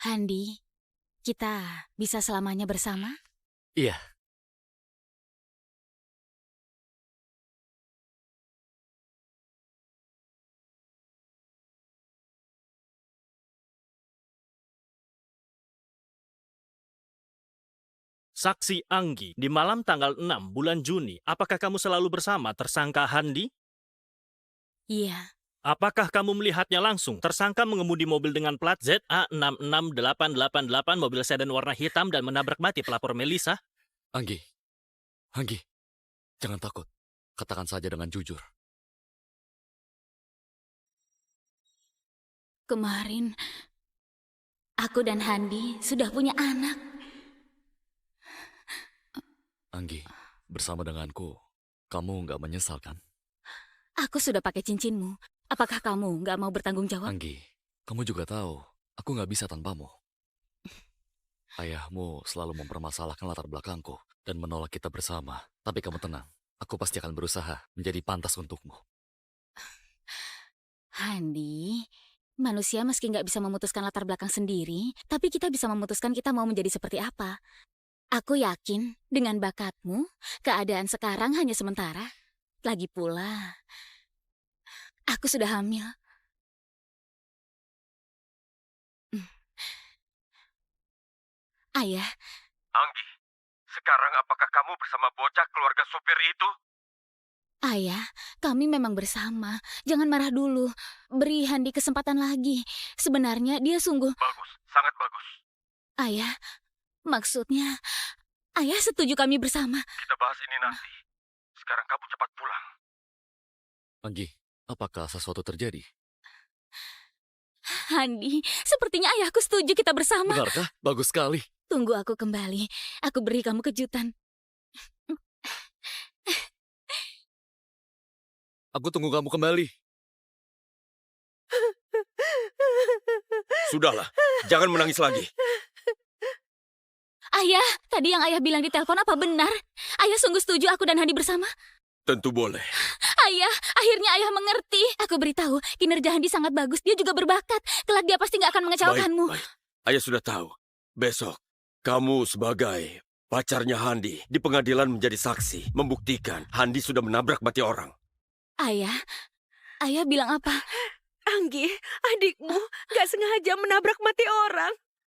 Handi, kita bisa selamanya bersama? Iya. Saksi Anggi, di malam tanggal 6 bulan Juni, apakah kamu selalu bersama tersangka Handi? Iya. Apakah kamu melihatnya langsung? Tersangka mengemudi mobil dengan plat ZA66888, mobil sedan warna hitam dan menabrak mati pelapor Melisa. Anggi, jangan takut. Katakan saja dengan jujur. Kemarin, aku dan Handi sudah punya anak. Anggi, bersama denganku, kamu nggak menyesal kan? Aku sudah pakai cincinmu. Apakah kamu nggak mau bertanggung jawab? Anggi, kamu juga tahu, aku nggak bisa tanpamu. Ayahmu selalu mempermasalahkan latar belakangku dan menolak kita bersama. Tapi kamu tenang, aku pasti akan berusaha menjadi pantas untukmu. Handi, manusia meski nggak bisa memutuskan latar belakang sendiri, tapi kita bisa memutuskan kita mau menjadi seperti apa. Aku yakin dengan bakatmu, keadaan sekarang hanya sementara. Lagi pula, aku sudah hamil. Ayah, Anggi, sekarang apakah kamu bersama bocah keluarga supir itu? ayah, kami memang bersama. Jangan marah dulu. Beri Handi kesempatan lagi. Sebenarnya dia sungguh... Bagus, sangat bagus. Ayah, maksudnya... Ayah setuju kami bersama. Kita bahas ini nanti. Sekarang kamu cepat pulang. Anggi, apakah sesuatu terjadi? Handi, sepertinya ayahku setuju kita bersama. Benarkah? Bagus sekali. Tunggu aku kembali. Aku beri kamu kejutan. Aku tunggu kamu kembali. Sudahlah, jangan menangis lagi. Ayah, tadi yang ayah bilang di telepon apa benar? Ayah sungguh setuju aku dan Handi bersama? Tentu boleh. Ayah, akhirnya ayah mengerti. Aku beritahu, kinerja Handi sangat bagus. Dia juga berbakat. Kelak dia pasti nggak akan mengecewakanmu. Baik. Ayah sudah tahu. Besok, kamu sebagai pacarnya Handi di pengadilan menjadi saksi, membuktikan Handi sudah menabrak mati orang. Ayah bilang apa? Anggi, adikmu gak sengaja menabrak mati orang.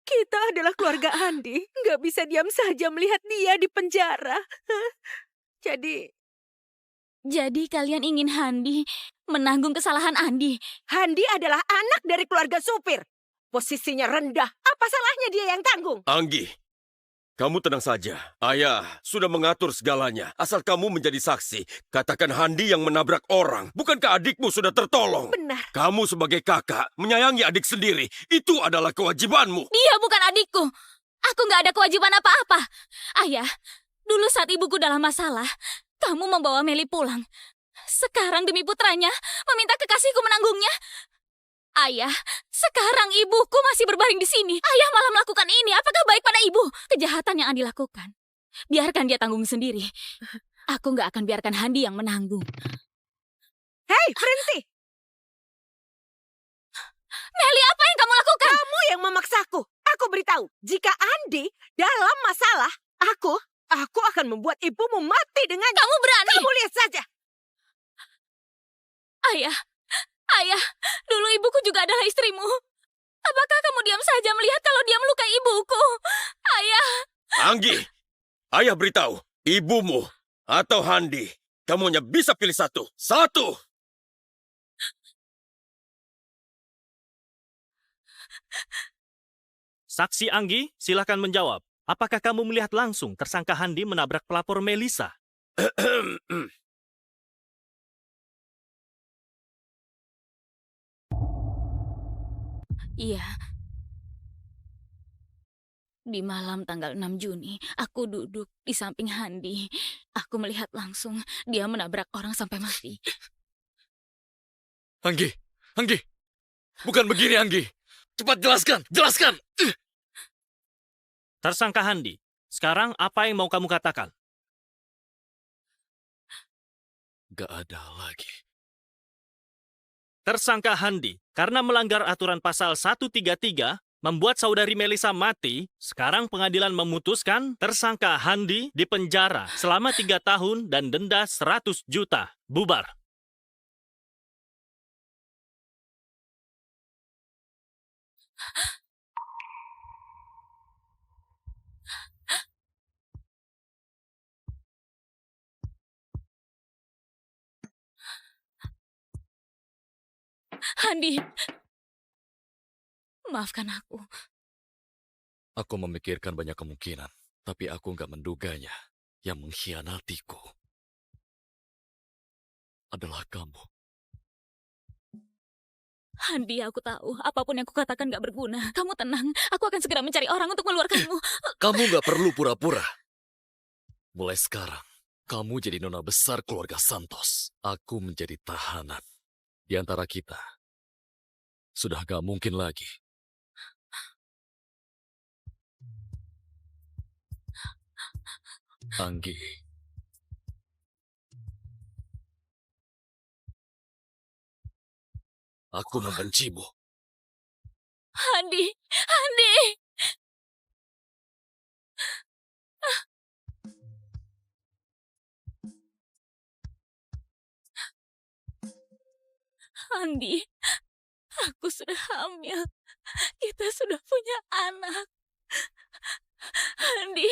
Kita adalah keluarga Andi. Gak bisa diam saja melihat dia di penjara. Jadi kalian ingin Handi menanggung kesalahan Andi? Handi adalah anak dari keluarga supir. Posisinya rendah. Apa salahnya dia yang tanggung? Anggi, kamu tenang saja. Ayah sudah mengatur segalanya. Asal kamu menjadi saksi. Katakan Handi yang menabrak orang. Bukankah adikmu sudah tertolong? Benar. Kamu sebagai kakak menyayangi adik sendiri. Itu adalah kewajibanmu. Dia bukan adikku. Aku nggak ada kewajiban apa-apa. Ayah, dulu saat ibuku dalam masalah, kamu membawa Meli pulang. Sekarang demi putranya, meminta kekasihku menanggungnya. Ayah, sekarang ibuku masih berbaring di sini. Ayah malah melakukan ini. Apakah baik pada ibu? Kejahatan yang Andi lakukan, biarkan dia tanggung sendiri. Aku nggak akan biarkan Handi yang menanggung. Hei, berhenti! Meli, apa yang kamu lakukan? Kamu yang memaksaku. Aku beritahu, jika Andi dalam masalah, aku akan membuat ibumu mati dengan... Kamu berani? Kamu lihat saja. Ayah, dulu ibuku juga adalah istrimu. Apakah kamu diam saja melihat kalau dia melukai ibuku? Ayah. Anggi, ayah beritahu, ibumu atau Handi, kamu hanya bisa pilih satu. Satu! Saksi Anggi, silakan menjawab. Apakah kamu melihat langsung tersangka Handi menabrak pelapor Melisa? Iya. Di malam tanggal 6 Juni, aku duduk di samping Handi. Aku melihat langsung dia menabrak orang sampai mati. Anggi, bukan begini Anggi. Cepat jelaskan. Tersangka Handi, sekarang apa yang mau kamu katakan? Gak ada lagi. Tersangka Handi, karena melanggar aturan pasal 133, membuat saudari Melisa mati, sekarang pengadilan memutuskan tersangka Handi dipenjara selama 3 tahun dan denda 100 juta. Bubar. Handi, maafkan aku. Aku memikirkan banyak kemungkinan, tapi aku nggak menduganya. Yang mengkhianatiku adalah kamu. Handi, aku tahu apapun yang kukatakan gak berguna. Kamu tenang, aku akan segera mencari orang untuk mengeluarkanmu. Kamu nggak perlu pura-pura. Mulai sekarang, kamu jadi nona besar keluarga Santos. Aku menjadi tahanan. Di antara kita, sudah gak mungkin lagi. Anggi. Aku membencimu. Handi, Handi. Handi, aku sudah hamil. Kita sudah punya anak. Handi.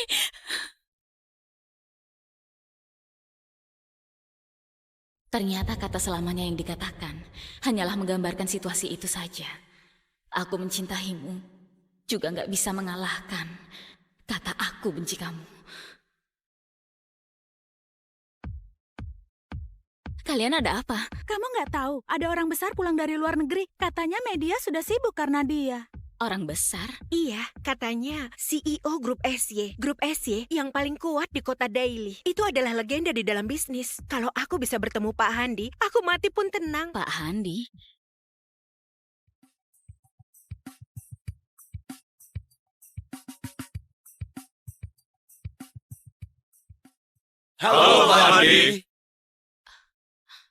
Ternyata kata selamanya yang dikatakan hanyalah menggambarkan situasi itu saja. Aku mencintaimu juga gak bisa mengalahkan kata aku benci kamu. Kalian ada apa? Kamu nggak tahu, ada orang besar pulang dari luar negeri. Katanya media sudah sibuk karena dia. Orang besar? Iya, katanya CEO Grup SY. Grup SY yang paling kuat di kota Daily. Itu adalah legenda di dalam bisnis. Kalau aku bisa bertemu Pak Handi, aku mati pun tenang. Pak Handi? Halo, Pak Handi.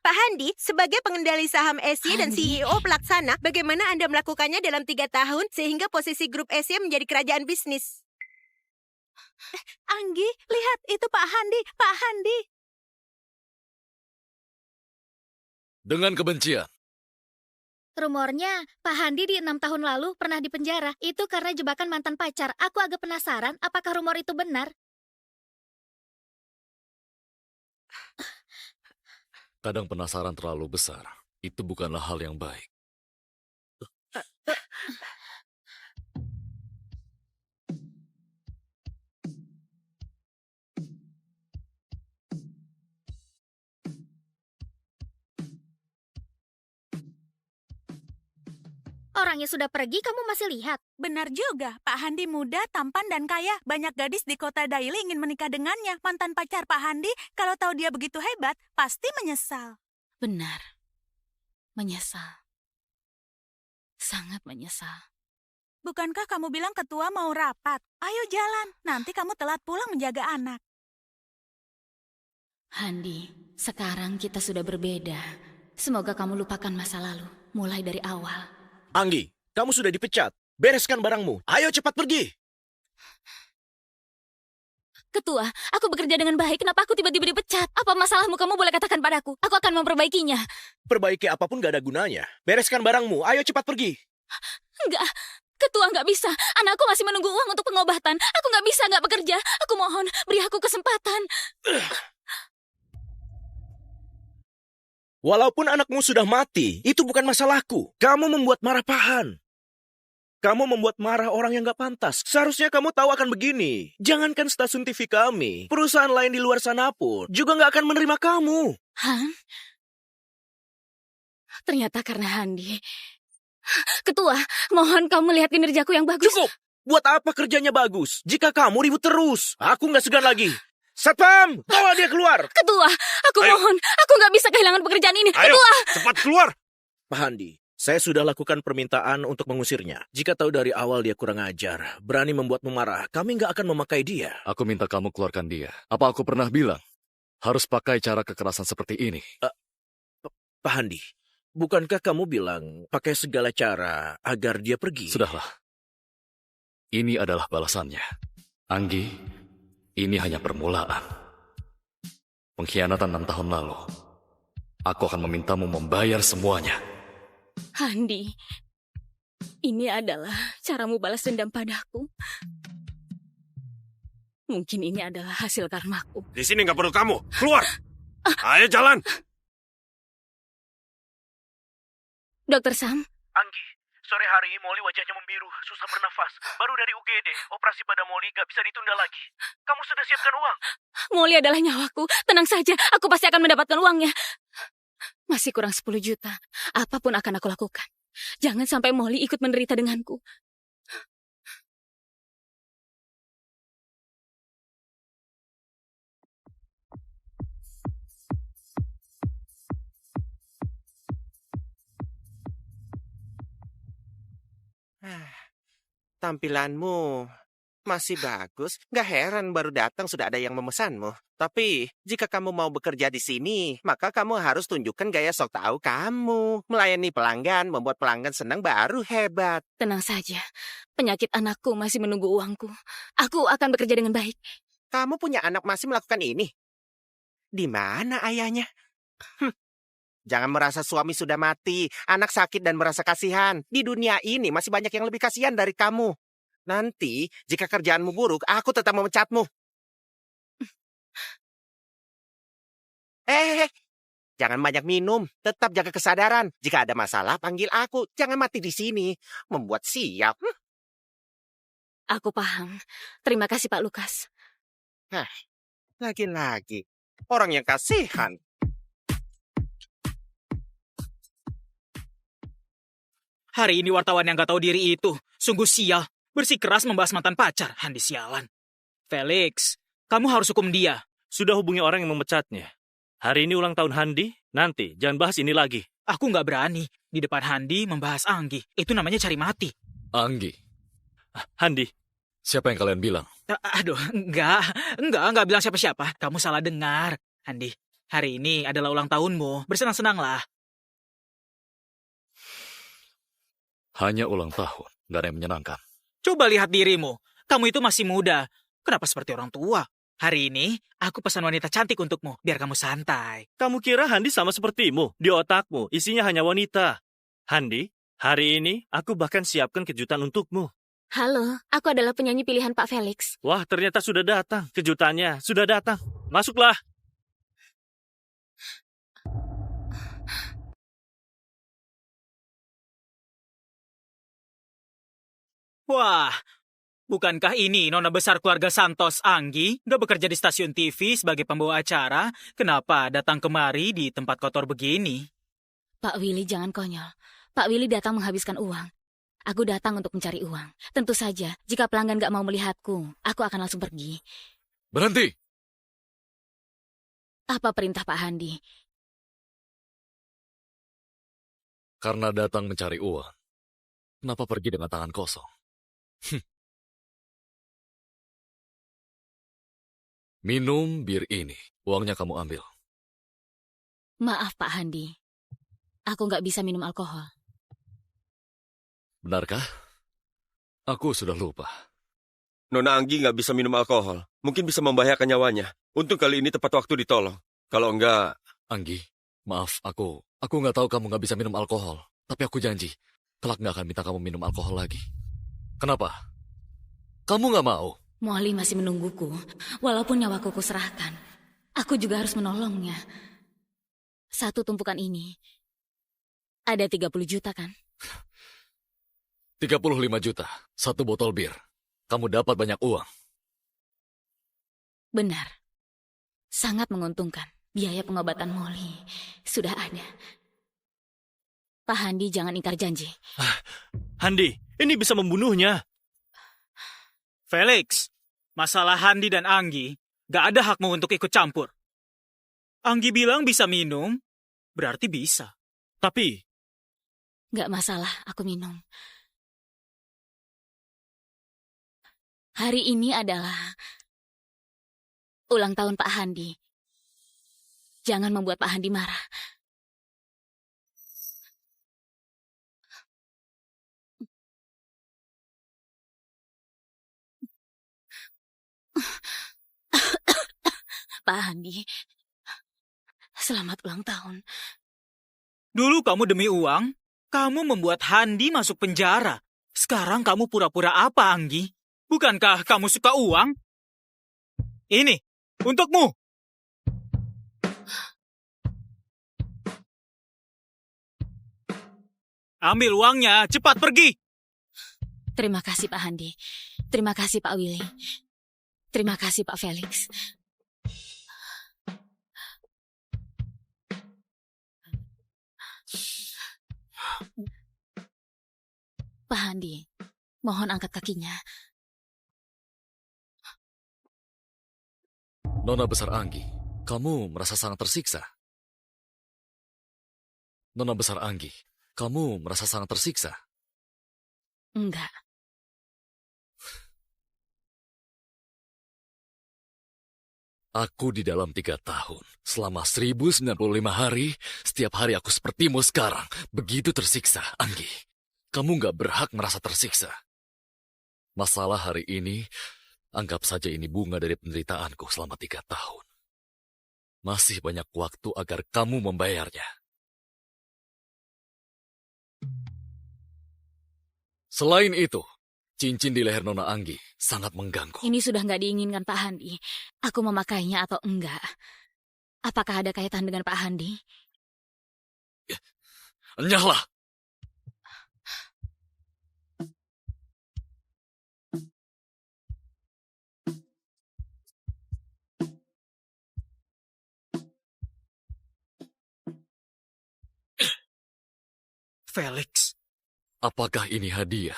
Pak Handi, sebagai pengendali saham SY dan Handi. CEO pelaksana, bagaimana Anda melakukannya dalam 3 tahun sehingga posisi grup SY menjadi kerajaan bisnis? Anggi, lihat itu Pak Handi, Pak Handi. Dengan kebencian. Rumornya, Pak Handi di 6 tahun lalu pernah dipenjara. Itu karena jebakan mantan pacar. Aku agak penasaran apakah rumor itu benar. Kadang penasaran terlalu besar. Itu bukanlah hal yang baik. Orangnya sudah pergi, kamu masih lihat. Benar juga, Pak Handi muda, tampan dan kaya. Banyak gadis di kota Daily ingin menikah dengannya. Mantan pacar Pak Handi, kalau tahu dia begitu hebat, pasti menyesal. Benar. Menyesal. Sangat menyesal. Bukankah kamu bilang ketua mau rapat? Ayo jalan, nanti kamu telat pulang menjaga anak. Handi, sekarang kita sudah berbeda. Semoga kamu lupakan masa lalu, mulai dari awal. Anggi, kamu sudah dipecat. Bereskan barangmu. Ayo cepat pergi. Ketua, aku bekerja dengan baik. Kenapa aku tiba-tiba dipecat? Apa masalahmu? Kamu boleh katakan padaku. Aku akan memperbaikinya. Perbaiki apapun gak ada gunanya. Bereskan barangmu. Ayo cepat pergi. Enggak, Ketua nggak bisa. Anakku masih menunggu uang untuk pengobatan. Aku nggak bisa nggak bekerja. Aku mohon, beri aku kesempatan. Walaupun anakmu sudah mati, itu bukan masalahku. Kamu membuat marah Pahan. Kamu membuat marah orang yang gak pantas. Seharusnya kamu tahu akan begini. Jangankan stasiun TV kami, perusahaan lain di luar sana pun juga gak akan menerima kamu. Han? Ternyata karena Handi. Ketua, mohon kamu lihat kinerjaku yang bagus. Cukup! Buat apa kerjanya bagus? Jika kamu ribut terus, aku gak segan lagi. Satpam, bawa dia keluar. Ketua, aku mohon. Aku nggak bisa kehilangan pekerjaan ini. Ayo, Ketua! cepat keluar. Pak Handi, saya sudah lakukan permintaan untuk mengusirnya. Jika tahu dari awal dia kurang ajar, berani membuatmu marah, kami nggak akan memakai dia. Aku minta kamu keluarkan dia. Apa aku pernah bilang harus pakai cara kekerasan seperti ini? Pak Handi, bukankah kamu bilang pakai segala cara agar dia pergi? Sudahlah. Ini adalah balasannya. Anggi, ini hanya permulaan. Pengkhianatan 6 tahun lalu. Aku akan memintamu membayar semuanya. Handi, ini adalah caramu balas dendam padaku. Mungkin ini adalah hasil karmaku. Di sini nggak perlu kamu. Keluar. Ayo jalan. Dokter Sam, Anggi, sore hari Molly wajahnya membiru, susah bernafas. Baru dari UGD, operasi pada Molly gak bisa ditunda lagi. Kamu sudah siapkan uang? Molly adalah nyawaku. Tenang saja, aku pasti akan mendapatkan uangnya. Masih kurang 10 juta. Apapun akan aku lakukan. Jangan sampai Molly ikut menderita denganku. Tampilanmu masih bagus. Gak heran baru datang sudah ada yang memesanmu. Tapi jika kamu mau bekerja di sini, maka kamu harus tunjukkan gaya sok tahu kamu. Melayani pelanggan, membuat pelanggan senang baru hebat. Tenang saja. Penyakit anakku masih menunggu uangku. Aku akan bekerja dengan baik. Kamu punya anak masih melakukan ini? Di mana ayahnya? Jangan merasa suami sudah mati, anak sakit dan merasa kasihan. Di dunia ini masih banyak yang lebih kasihan dari kamu. Nanti, jika kerjaanmu buruk, aku tetap memecatmu. Jangan banyak minum. Tetap jaga kesadaran. Jika ada masalah, panggil aku. Jangan mati di sini. Membuat siap. Aku paham. Terima kasih, Pak Lukas. Lagi-lagi. Orang yang kasihan. Hari ini wartawan yang gak tahu diri itu sungguh sial. Bersikeras membahas mantan pacar. Handi sialan. Felix, kamu harus hukum dia. Sudah hubungi orang yang memecatnya. Hari ini ulang tahun Handi, nanti jangan bahas ini lagi. Aku gak berani di depan Handi membahas Anggi. Itu namanya cari mati. Anggi, Handi, siapa yang kalian bilang? Aduh, enggak bilang siapa-siapa. Kamu salah dengar. Handi, hari ini adalah ulang tahunmu. Bersenang-senanglah. Hanya ulang tahun, gak ada yang menyenangkan. Coba lihat dirimu. Kamu itu masih muda. Kenapa seperti orang tua? Hari ini, aku pesan wanita cantik untukmu, biar kamu santai. kamu kira Handi sama sepertimu? Di otakmu, isinya hanya wanita. Handi, hari ini aku bahkan siapkan kejutan untukmu. Halo, aku adalah penyanyi pilihan Pak Felix. Wah, ternyata sudah datang. Kejutannya sudah datang. Masuklah. Wah, bukankah ini nona besar keluarga Santos Anggi? Udah bekerja di stasiun TV sebagai pembawa acara. Kenapa datang kemari di tempat kotor begini? Pak Willy, jangan konyol. Pak Willy datang menghabiskan uang. Aku datang untuk mencari uang. Tentu saja, jika pelanggan gak mau melihatku, aku akan langsung pergi. Berhenti! Apa perintah Pak Handi? Karena datang mencari uang. Kenapa pergi dengan tangan kosong? Minum bir ini. Uangnya kamu ambil. Maaf Pak Handi. Aku gak bisa minum alkohol. Benarkah? Aku sudah lupa. Nona Anggi nggak bisa minum alkohol. Mungkin bisa membahayakan nyawanya. Untung kali ini tepat waktu ditolong. Kalau enggak... Anggi, maaf, aku nggak tahu kamu nggak bisa minum alkohol. Tapi aku janji, kelak nggak akan minta kamu minum alkohol lagi. Kenapa? Kamu nggak mau? Molly masih menungguku, walaupun nyawaku kuserahkan. Aku juga harus menolongnya. Satu tumpukan ini, ada 30 juta kan? 35 juta, satu botol bir. Kamu dapat banyak uang. Benar. Sangat menguntungkan. Biaya pengobatan Molly sudah ada. Pak Handi, jangan ingkar janji. Handi, ini bisa membunuhnya. Felix, masalah Handi dan Anggi, gak ada hakmu untuk ikut campur. Anggi bilang bisa minum, berarti bisa. Tapi, Gak masalah, aku minum. Hari ini adalah ulang tahun Pak Handi. Jangan membuat Pak Handi marah. Pak Handi, selamat ulang tahun. Dulu kamu demi uang, kamu membuat Handi masuk penjara. Sekarang kamu pura-pura apa, Anggi? Bukankah kamu suka uang? Ini, untukmu. Ambil uangnya, cepat pergi. Terima kasih Pak Handi. Terima kasih Pak Willy. Terima kasih Pak Felix. Pak Handi, mohon angkat kakinya. Nona besar Anggi, kamu merasa sangat tersiksa? Nona besar Anggi, kamu merasa sangat tersiksa? Enggak. Aku di dalam 3 tahun, selama 1095 hari, setiap hari aku sepertimu sekarang. Begitu tersiksa, Anggi. Kamu gak berhak merasa tersiksa. Masalah hari ini, anggap saja ini bunga dari penderitaanku selama 3 tahun. Masih banyak waktu agar kamu membayarnya. Selain itu, cincin di leher Nona Anggi sangat mengganggu. Ini sudah nggak diinginkan Pak Handi. Aku memakainya atau enggak? Apakah ada kaitan dengan Pak Handi? Enyahlah! Felix. Apakah ini hadiah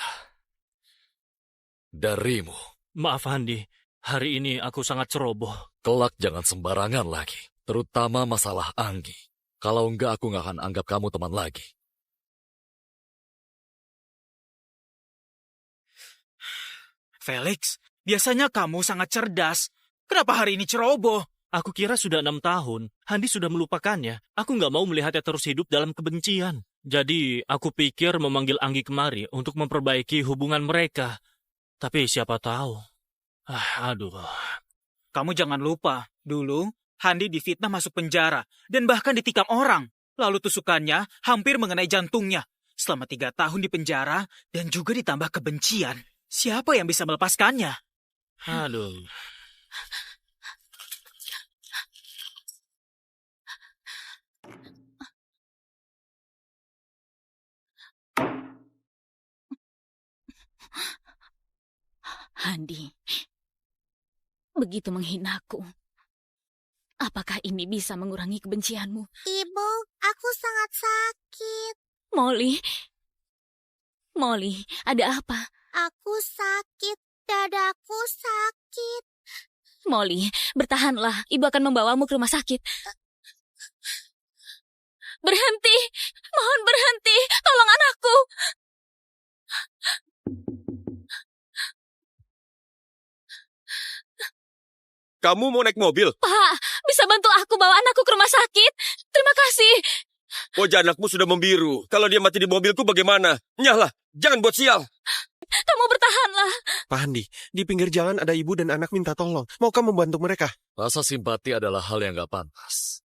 darimu? Maaf Handi, hari ini aku sangat ceroboh. Kelak jangan sembarangan lagi, terutama masalah Anggi. Kalau enggak, aku nggak akan anggap kamu teman lagi. Felix, biasanya kamu sangat cerdas. Kenapa hari ini ceroboh? Aku kira sudah 6 tahun, Handi sudah melupakannya. Aku nggak mau melihatnya terus hidup dalam kebencian. Jadi, aku pikir memanggil Anggi kemari untuk memperbaiki hubungan mereka. Tapi siapa tahu. Aduh. Kamu jangan lupa, dulu Handi difitnah masuk penjara dan bahkan ditikam orang. Lalu tusukannya hampir mengenai jantungnya. Selama 3 tahun di penjara dan juga ditambah kebencian. Siapa yang bisa melepaskannya? Aduh. Handi, begitu menghinaku. Apakah ini bisa mengurangi kebencianmu? Ibu, aku sangat sakit. Molly, ada apa? Aku sakit. Dadaku sakit. Molly, bertahanlah. Ibu akan membawamu ke rumah sakit. Berhenti! Mohon berhenti! Tolong anakku! Kamu mau naik mobil? Pak, bisa bantu aku bawa anakku ke rumah sakit? Terima kasih. Wajah anakmu sudah membiru. Kalau dia mati di mobilku bagaimana? Nyahlah, jangan buat sial. Kamu bertahanlah. Pak Handi, di pinggir jalan ada ibu dan anak minta tolong. Maukah membantu mereka? Rasa simpati adalah hal yang gak pantas.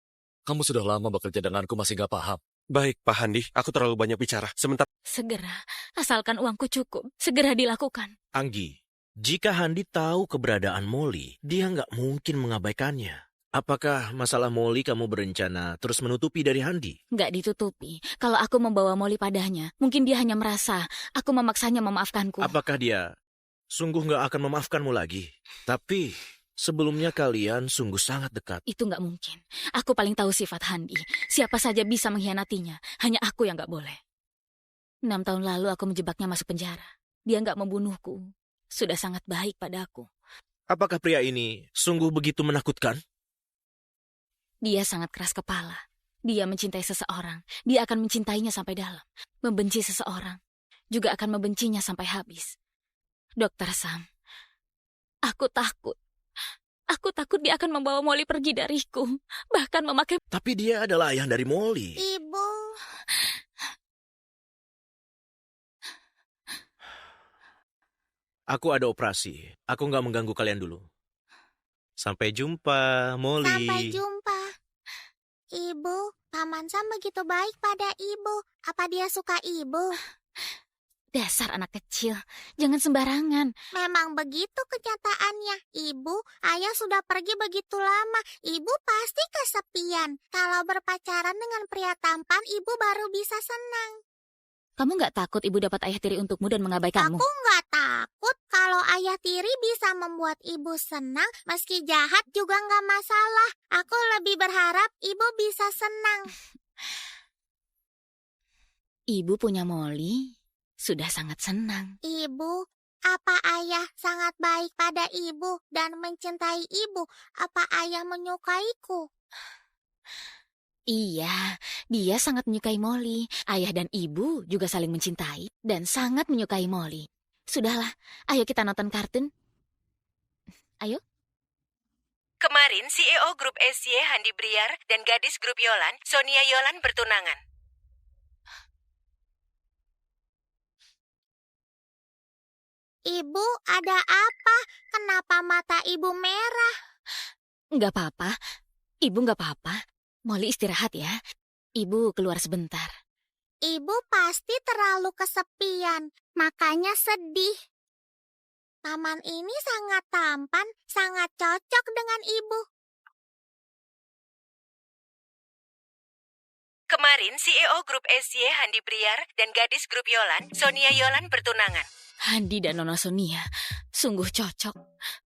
Kamu sudah lama bekerja denganku masih gak paham. Baik, Pak Handi, aku terlalu banyak bicara. Sebentar. Segera, asalkan uangku cukup. Segera dilakukan. Anggi, jika Handi tahu keberadaan Molly, dia nggak mungkin mengabaikannya. Apakah masalah Molly kamu berencana terus menutupi dari Handi? Nggak ditutupi. Kalau aku membawa Molly padanya, mungkin dia hanya merasa aku memaksanya memaafkanku. Apakah dia sungguh nggak akan memaafkanmu lagi? Tapi sebelumnya kalian sungguh sangat dekat. Itu nggak mungkin. Aku paling tahu sifat Handi. Siapa saja bisa mengkhianatinya. Hanya aku yang nggak boleh. 6 tahun lalu aku menjebaknya masuk penjara. Dia nggak membunuhku. Sudah sangat baik padaku. Apakah pria ini sungguh begitu menakutkan? Dia sangat keras kepala. Dia mencintai seseorang. Dia akan mencintainya sampai dalam. Membenci seseorang. Juga akan membencinya sampai habis. Dokter Sam, aku takut. Aku takut dia akan membawa Molly pergi dariku. Bahkan memakai... Tapi dia adalah ayah dari Molly. Ibu. Aku ada operasi. Aku nggak mengganggu kalian dulu. Sampai jumpa, Molly. Sampai jumpa. Ibu, Paman Sam begitu baik pada ibu. Apa dia suka ibu? Dasar anak kecil, jangan sembarangan. Memang begitu kenyataannya. Ibu, ayah sudah pergi begitu lama. Ibu pasti kesepian. Kalau berpacaran dengan pria tampan, ibu baru bisa senang. Kamu nggak takut ibu dapat ayah tiri untukmu dan mengabaikanmu? Aku nggak takut kalau ayah tiri bisa membuat ibu senang, meski jahat juga nggak masalah. Aku lebih berharap ibu bisa senang. Ibu punya Molly, sudah sangat senang. Ibu, apa ayah sangat baik pada ibu dan mencintai ibu? Apa ayah menyukaiku? Iya, dia sangat menyukai Molly. Ayah dan ibu juga saling mencintai dan sangat menyukai Molly. Sudahlah, ayo kita nonton kartun. Ayo. Kemarin CEO Grup SY Handi Briar dan gadis Grup Yolan, Sonia Yolan bertunangan. Ibu, ada apa? Kenapa mata ibu merah? Nggak apa-apa. Ibu nggak apa-apa. Molly istirahat ya. Ibu keluar sebentar. Ibu pasti terlalu kesepian, makanya sedih. Paman ini sangat tampan, sangat cocok dengan ibu. Kemarin CEO Grup SY Handi Briar dan gadis Grup Yolan, Sonia Yolan bertunangan. Handi dan Nona Sonia sungguh cocok.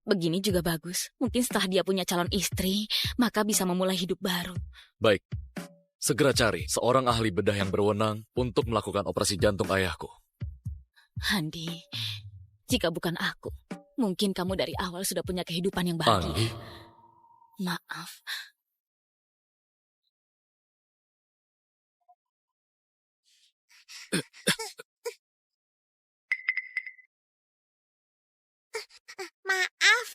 Begini juga bagus. Mungkin setelah dia punya calon istri, maka bisa memulai hidup baru. Baik, segera cari seorang ahli bedah yang berwenang untuk melakukan operasi jantung ayahku. Handi, jika bukan aku, mungkin kamu dari awal sudah punya kehidupan yang bahagia. Anggi, Maaf. Maaf,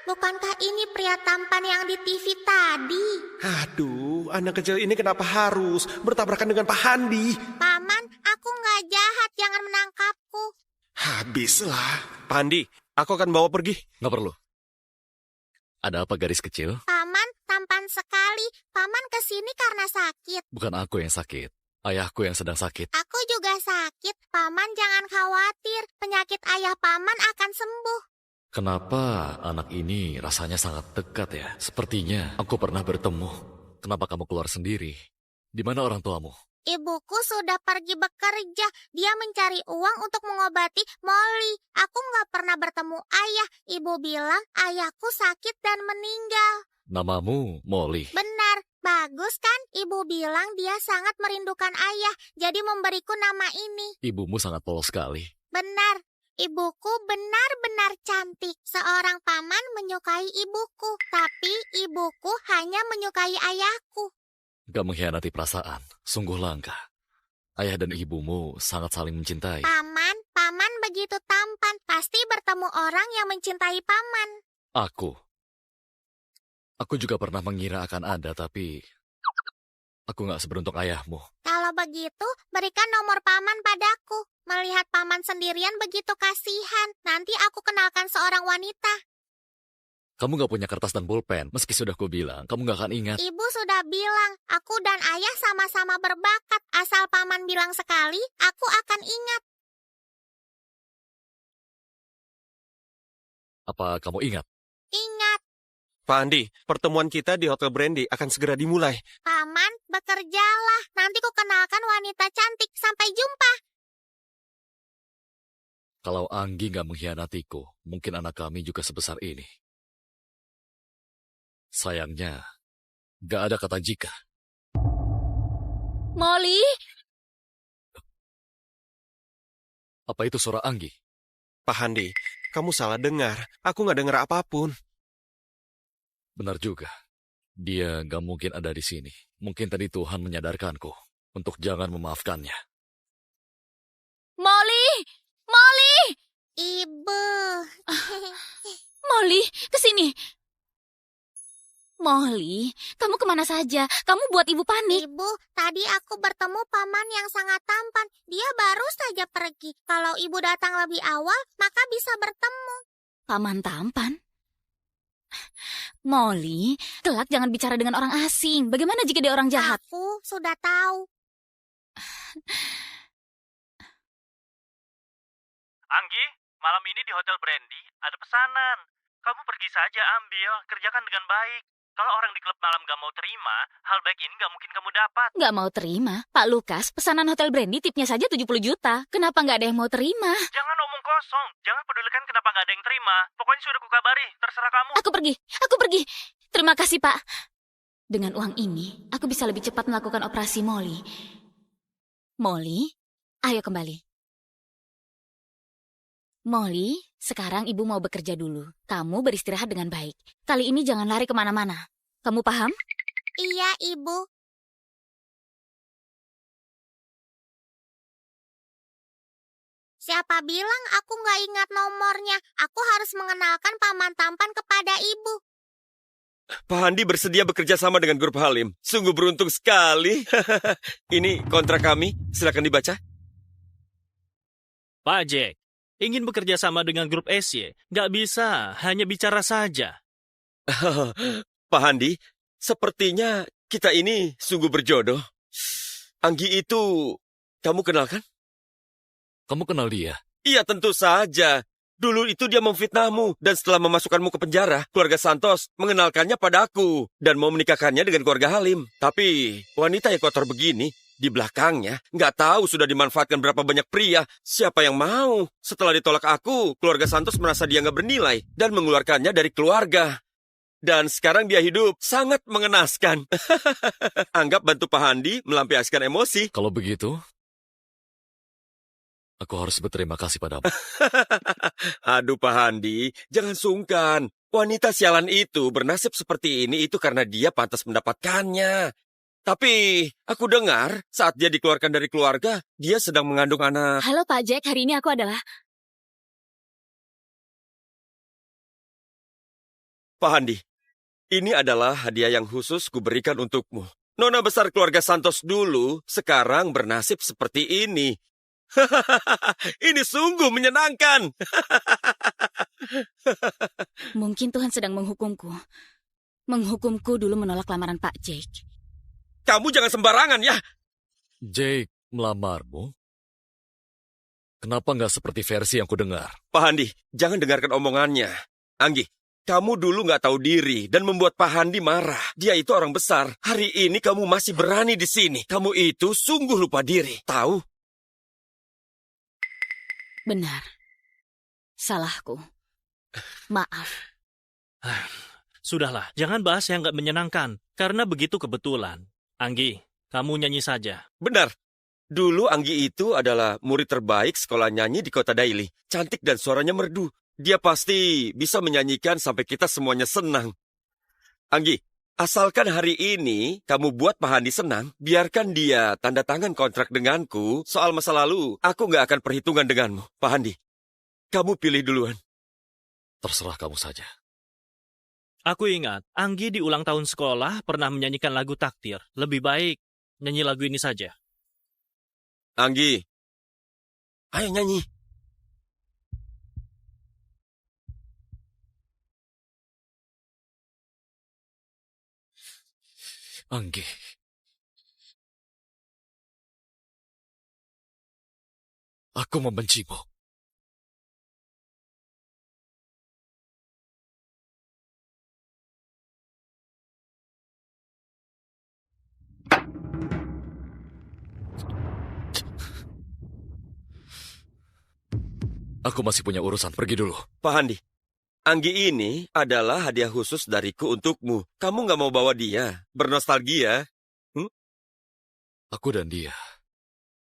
bukankah ini pria tampan yang di TV tadi? Aduh, anak kecil ini kenapa harus bertabrakan dengan Pak Handi? Paman, aku nggak jahat, jangan menangkapku. Habislah. Pak Handi, aku akan bawa pergi. nggak perlu. Ada apa gadis kecil? Paman, tampan sekali. Paman kesini karena sakit. Bukan aku yang sakit. Ayahku yang sedang sakit. Aku juga sakit. Paman jangan khawatir. Penyakit ayah paman akan sembuh. Kenapa anak ini rasanya sangat dekat ya? Sepertinya aku pernah bertemu. Kenapa kamu keluar sendiri? Di mana orang tuamu? Ibuku sudah pergi bekerja. Dia mencari uang untuk mengobati Molly. Aku nggak pernah bertemu ayah. Ibu bilang ayahku sakit dan meninggal. Namamu Molly. Benar, bagus kan? Ibu bilang dia sangat merindukan ayah, jadi memberiku nama ini. Ibumu sangat polos sekali. Benar, ibuku benar-benar cantik. Seorang paman menyukai ibuku, tapi ibuku hanya menyukai ayahku. Gak mengkhianati perasaan, sungguh langka. Ayah dan ibumu sangat saling mencintai. Paman begitu tampan, pasti bertemu orang yang mencintai paman. Aku juga pernah mengira akan ada, tapi aku gak seberuntung ayahmu. Kalau begitu, berikan nomor paman padaku. Melihat paman sendirian begitu kasihan. Nanti aku kenalkan seorang wanita. Kamu gak punya kertas dan pulpen, meski sudah kubilang, kamu gak akan ingat. Ibu sudah bilang, aku dan ayah sama-sama berbakat. Asal paman bilang sekali, aku akan ingat. Apa kamu ingat? Ingat, Pak Handi, pertemuan kita di Hotel Brandy akan segera dimulai. paman, bekerjalah. Nanti ku kenalkan wanita cantik. Sampai jumpa. Kalau Anggi gak mengkhianatiku, mungkin anak kami juga sebesar ini. Sayangnya, gak ada kata jika. Molly? Apa itu suara Anggi? Pak Handi, kamu salah dengar. Aku nggak dengar apapun. Benar juga. Dia gak mungkin ada di sini. Mungkin tadi Tuhan menyadarkanku untuk jangan memaafkannya. Molly! Molly! Ibu. Molly, kesini. Molly, kamu kemana saja? Kamu buat ibu panik. Ibu, tadi aku bertemu paman yang sangat tampan. Dia baru saja pergi. Kalau ibu datang lebih awal, maka bisa bertemu. Paman tampan? Molly, kelak jangan bicara dengan orang asing. Bagaimana jika dia orang jahat? Aku sudah tahu. Anggi, malam ini di Hotel Brandy ada pesanan. Kamu pergi saja ambil, kerjakan dengan baik. Kalau orang di klub malam gak mau terima, hal baik ini gak mungkin kamu dapat. Nggak mau terima? Pak Lukas, pesanan Hotel Brandy tipnya saja 70 juta. Kenapa nggak ada yang mau terima? Jangan omong kosong, jangan pedulikan kenapa gak ada yang terima. Pokoknya sudah kukabari, terserah kamu. Aku pergi. Terima kasih, Pak. Dengan uang ini, aku bisa lebih cepat melakukan operasi Molly. Molly, ayo kembali. Molly, sekarang ibu mau bekerja dulu. Kamu beristirahat dengan baik. Kali ini jangan lari kemana-mana. Kamu paham? Iya, Ibu. Siapa bilang aku nggak ingat nomornya? Aku harus mengenalkan paman tampan kepada Ibu. Pak Handi bersedia bekerja sama dengan Grup Halim. Sungguh beruntung sekali. Ini kontrak kami, silakan dibaca. Pak Jack, ingin bekerja sama dengan grup SY? Nggak bisa, hanya bicara saja. Pak Handi, sepertinya kita ini sungguh berjodoh. Anggi itu, kamu kenal kan? Kamu kenal dia? Iya, tentu saja. Dulu itu dia memfitnahmu, dan setelah memasukkanmu ke penjara, keluarga Santos mengenalkannya padaku dan mau menikahkannya dengan keluarga Halim. Tapi wanita yang kotor begini, di belakangnya nggak tahu sudah dimanfaatkan berapa banyak pria. Siapa yang mau? Setelah ditolak aku, keluarga Santos merasa dia nggak bernilai dan mengeluarkannya dari keluarga. Dan sekarang dia hidup sangat mengenaskan. Anggap bantu Pak Handi melampiaskan emosi. Kalau begitu, aku harus berterima kasih padamu. Aduh Pak Handi, jangan sungkan. Wanita sialan itu bernasib seperti ini itu karena dia pantas mendapatkannya. Tapi aku dengar saat dia dikeluarkan dari keluarga, dia sedang mengandung anak. Halo Pak Jack, hari ini aku adalah... Pak Handi, ini adalah hadiah yang khusus kuberikan untukmu. Nona besar keluarga Santos dulu, sekarang bernasib seperti ini. Ini sungguh menyenangkan. Mungkin Tuhan sedang menghukumku. Menghukumku dulu menolak lamaran Pak Jake. Kamu jangan sembarangan ya. Jake melamarmu? Kenapa nggak seperti versi yang kudengar? Pak Handi, jangan dengarkan omongannya. Anggi, kamu dulu nggak tahu diri dan membuat Pak Handi marah. Dia itu orang besar. Hari ini kamu masih berani di sini. Kamu itu sungguh lupa diri. Tahu? Benar. Salahku. Maaf. Sudahlah, jangan bahas yang nggak menyenangkan, karena begitu kebetulan. Anggi, kamu nyanyi saja. Benar. Dulu Anggi itu adalah murid terbaik sekolah nyanyi di kota Daily. Cantik dan suaranya merdu. Dia pasti bisa menyanyikan sampai kita semuanya senang. Anggi, asalkan hari ini kamu buat Pak Handi senang, biarkan dia tanda tangan kontrak denganku. Soal masa lalu, aku nggak akan perhitungan denganmu. Pak Handi, kamu pilih duluan. Terserah kamu saja. Aku ingat, Anggi di ulang tahun sekolah pernah menyanyikan lagu Takdir. Lebih baik nyanyi lagu ini saja. Anggi, ayo nyanyi. Anggi. Aku membencimu. Aku masih punya urusan, pergi dulu. Pak Handi, Anggi ini adalah hadiah khusus dariku untukmu. Kamu nggak mau bawa dia, bernostalgia. Aku dan dia,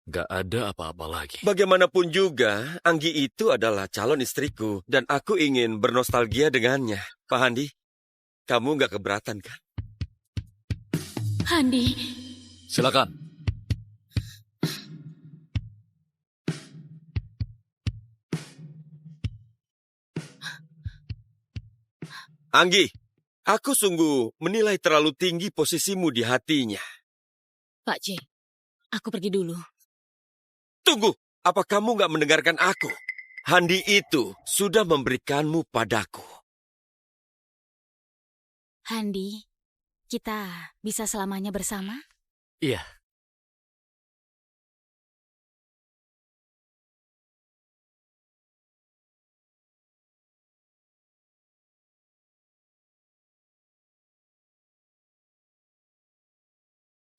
nggak ada apa-apa lagi. Bagaimanapun juga, Anggi itu adalah calon istriku, dan aku ingin bernostalgia dengannya. Pak Handi, kamu nggak keberatan kan? Handi. Silakan. Anggi, aku sungguh menilai terlalu tinggi posisimu di hatinya. Pak J, aku pergi dulu. Tunggu, apa kamu nggak mendengarkan aku? Handi itu sudah memberikanmu padaku. Handi, kita bisa selamanya bersama? Iya.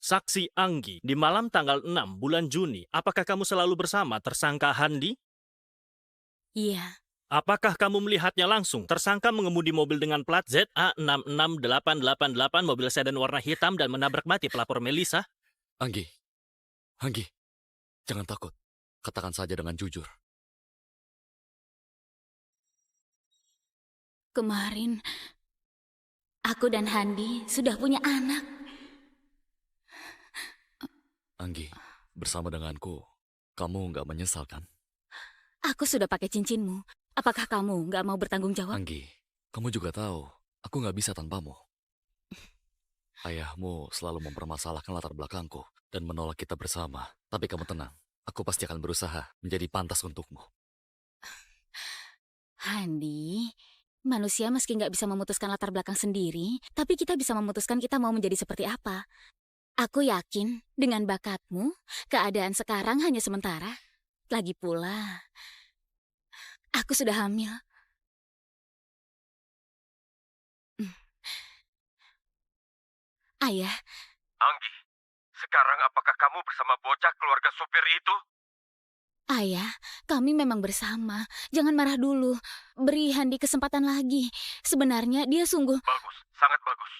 Saksi Anggi, di malam tanggal 6 bulan Juni, apakah kamu selalu bersama tersangka Handi? Iya. Apakah kamu melihatnya langsung? Tersangka mengemudi mobil dengan plat ZA66888, mobil sedan warna hitam dan menabrak mati pelapor Melisa? Anggi, jangan takut. Katakan saja dengan jujur. Kemarin, aku dan Handi sudah punya anak. Anggi, bersama denganku, kamu nggak menyesal kan? Aku sudah pakai cincinmu. Apakah kamu nggak mau bertanggung jawab? Anggi, kamu juga tahu, aku nggak bisa tanpamu. Ayahmu selalu mempermasalahkan latar belakangku dan menolak kita bersama. Tapi kamu tenang, aku pasti akan berusaha menjadi pantas untukmu. Handi, manusia meski nggak bisa memutuskan latar belakang sendiri, tapi kita bisa memutuskan kita mau menjadi seperti apa. Aku yakin dengan bakatmu, keadaan sekarang hanya sementara. Lagi pula, aku sudah hamil. Ayah. Anggi, sekarang apakah kamu bersama bocah keluarga supir itu? Ayah, kami memang bersama. Jangan marah dulu. Beri Handi kesempatan lagi. Sebenarnya dia sungguh... Bagus, sangat bagus.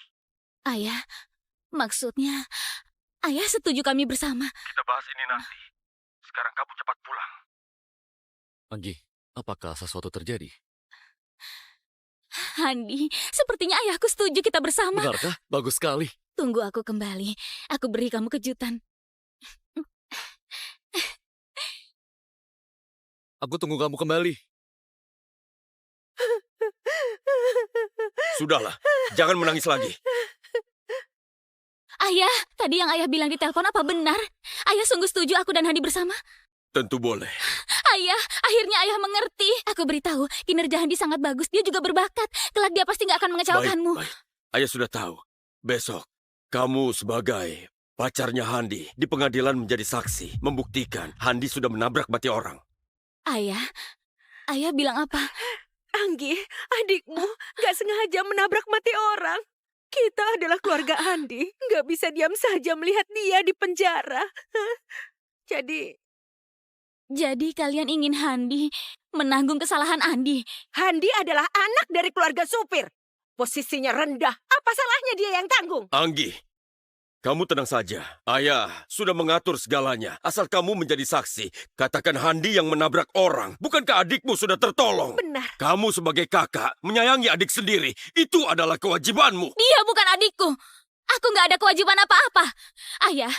Ayah, maksudnya... Ayah setuju kami bersama. Kita bahas ini nanti. Sekarang kamu cepat pulang. Anggi, apakah sesuatu terjadi? Handi, sepertinya ayahku setuju kita bersama. Benarkah? Bagus sekali. Tunggu aku kembali. Aku beri kamu kejutan. Aku tunggu kamu kembali. Sudahlah, jangan menangis lagi. Ayah, tadi yang ayah bilang di telepon apa benar? Ayah sungguh setuju aku dan Handi bersama? Tentu boleh. Ayah, akhirnya ayah mengerti. Aku beritahu, kinerja Handi sangat bagus. Dia juga berbakat. Kelak dia pasti nggak akan mengecewakanmu. Baik. Ayah sudah tahu. Besok, kamu sebagai pacarnya Handi di pengadilan menjadi saksi, membuktikan Handi sudah menabrak mati orang. Ayah bilang apa? Anggi, adikmu gak sengaja menabrak mati orang. Kita adalah keluarga Handi. Gak bisa diam saja melihat dia di penjara. Jadi kalian ingin Handi menanggung kesalahan Andi? Handi adalah anak dari keluarga supir. Posisinya rendah. Apa salahnya dia yang tanggung? Anggi, kamu tenang saja. Ayah sudah mengatur segalanya. Asal kamu menjadi saksi. Katakan Handi yang menabrak orang. Bukankah adikmu sudah tertolong? Benar. Kamu sebagai kakak menyayangi adik sendiri. Itu adalah kewajibanmu. Dia bukan adikku. Aku nggak ada kewajiban apa-apa. Ayah,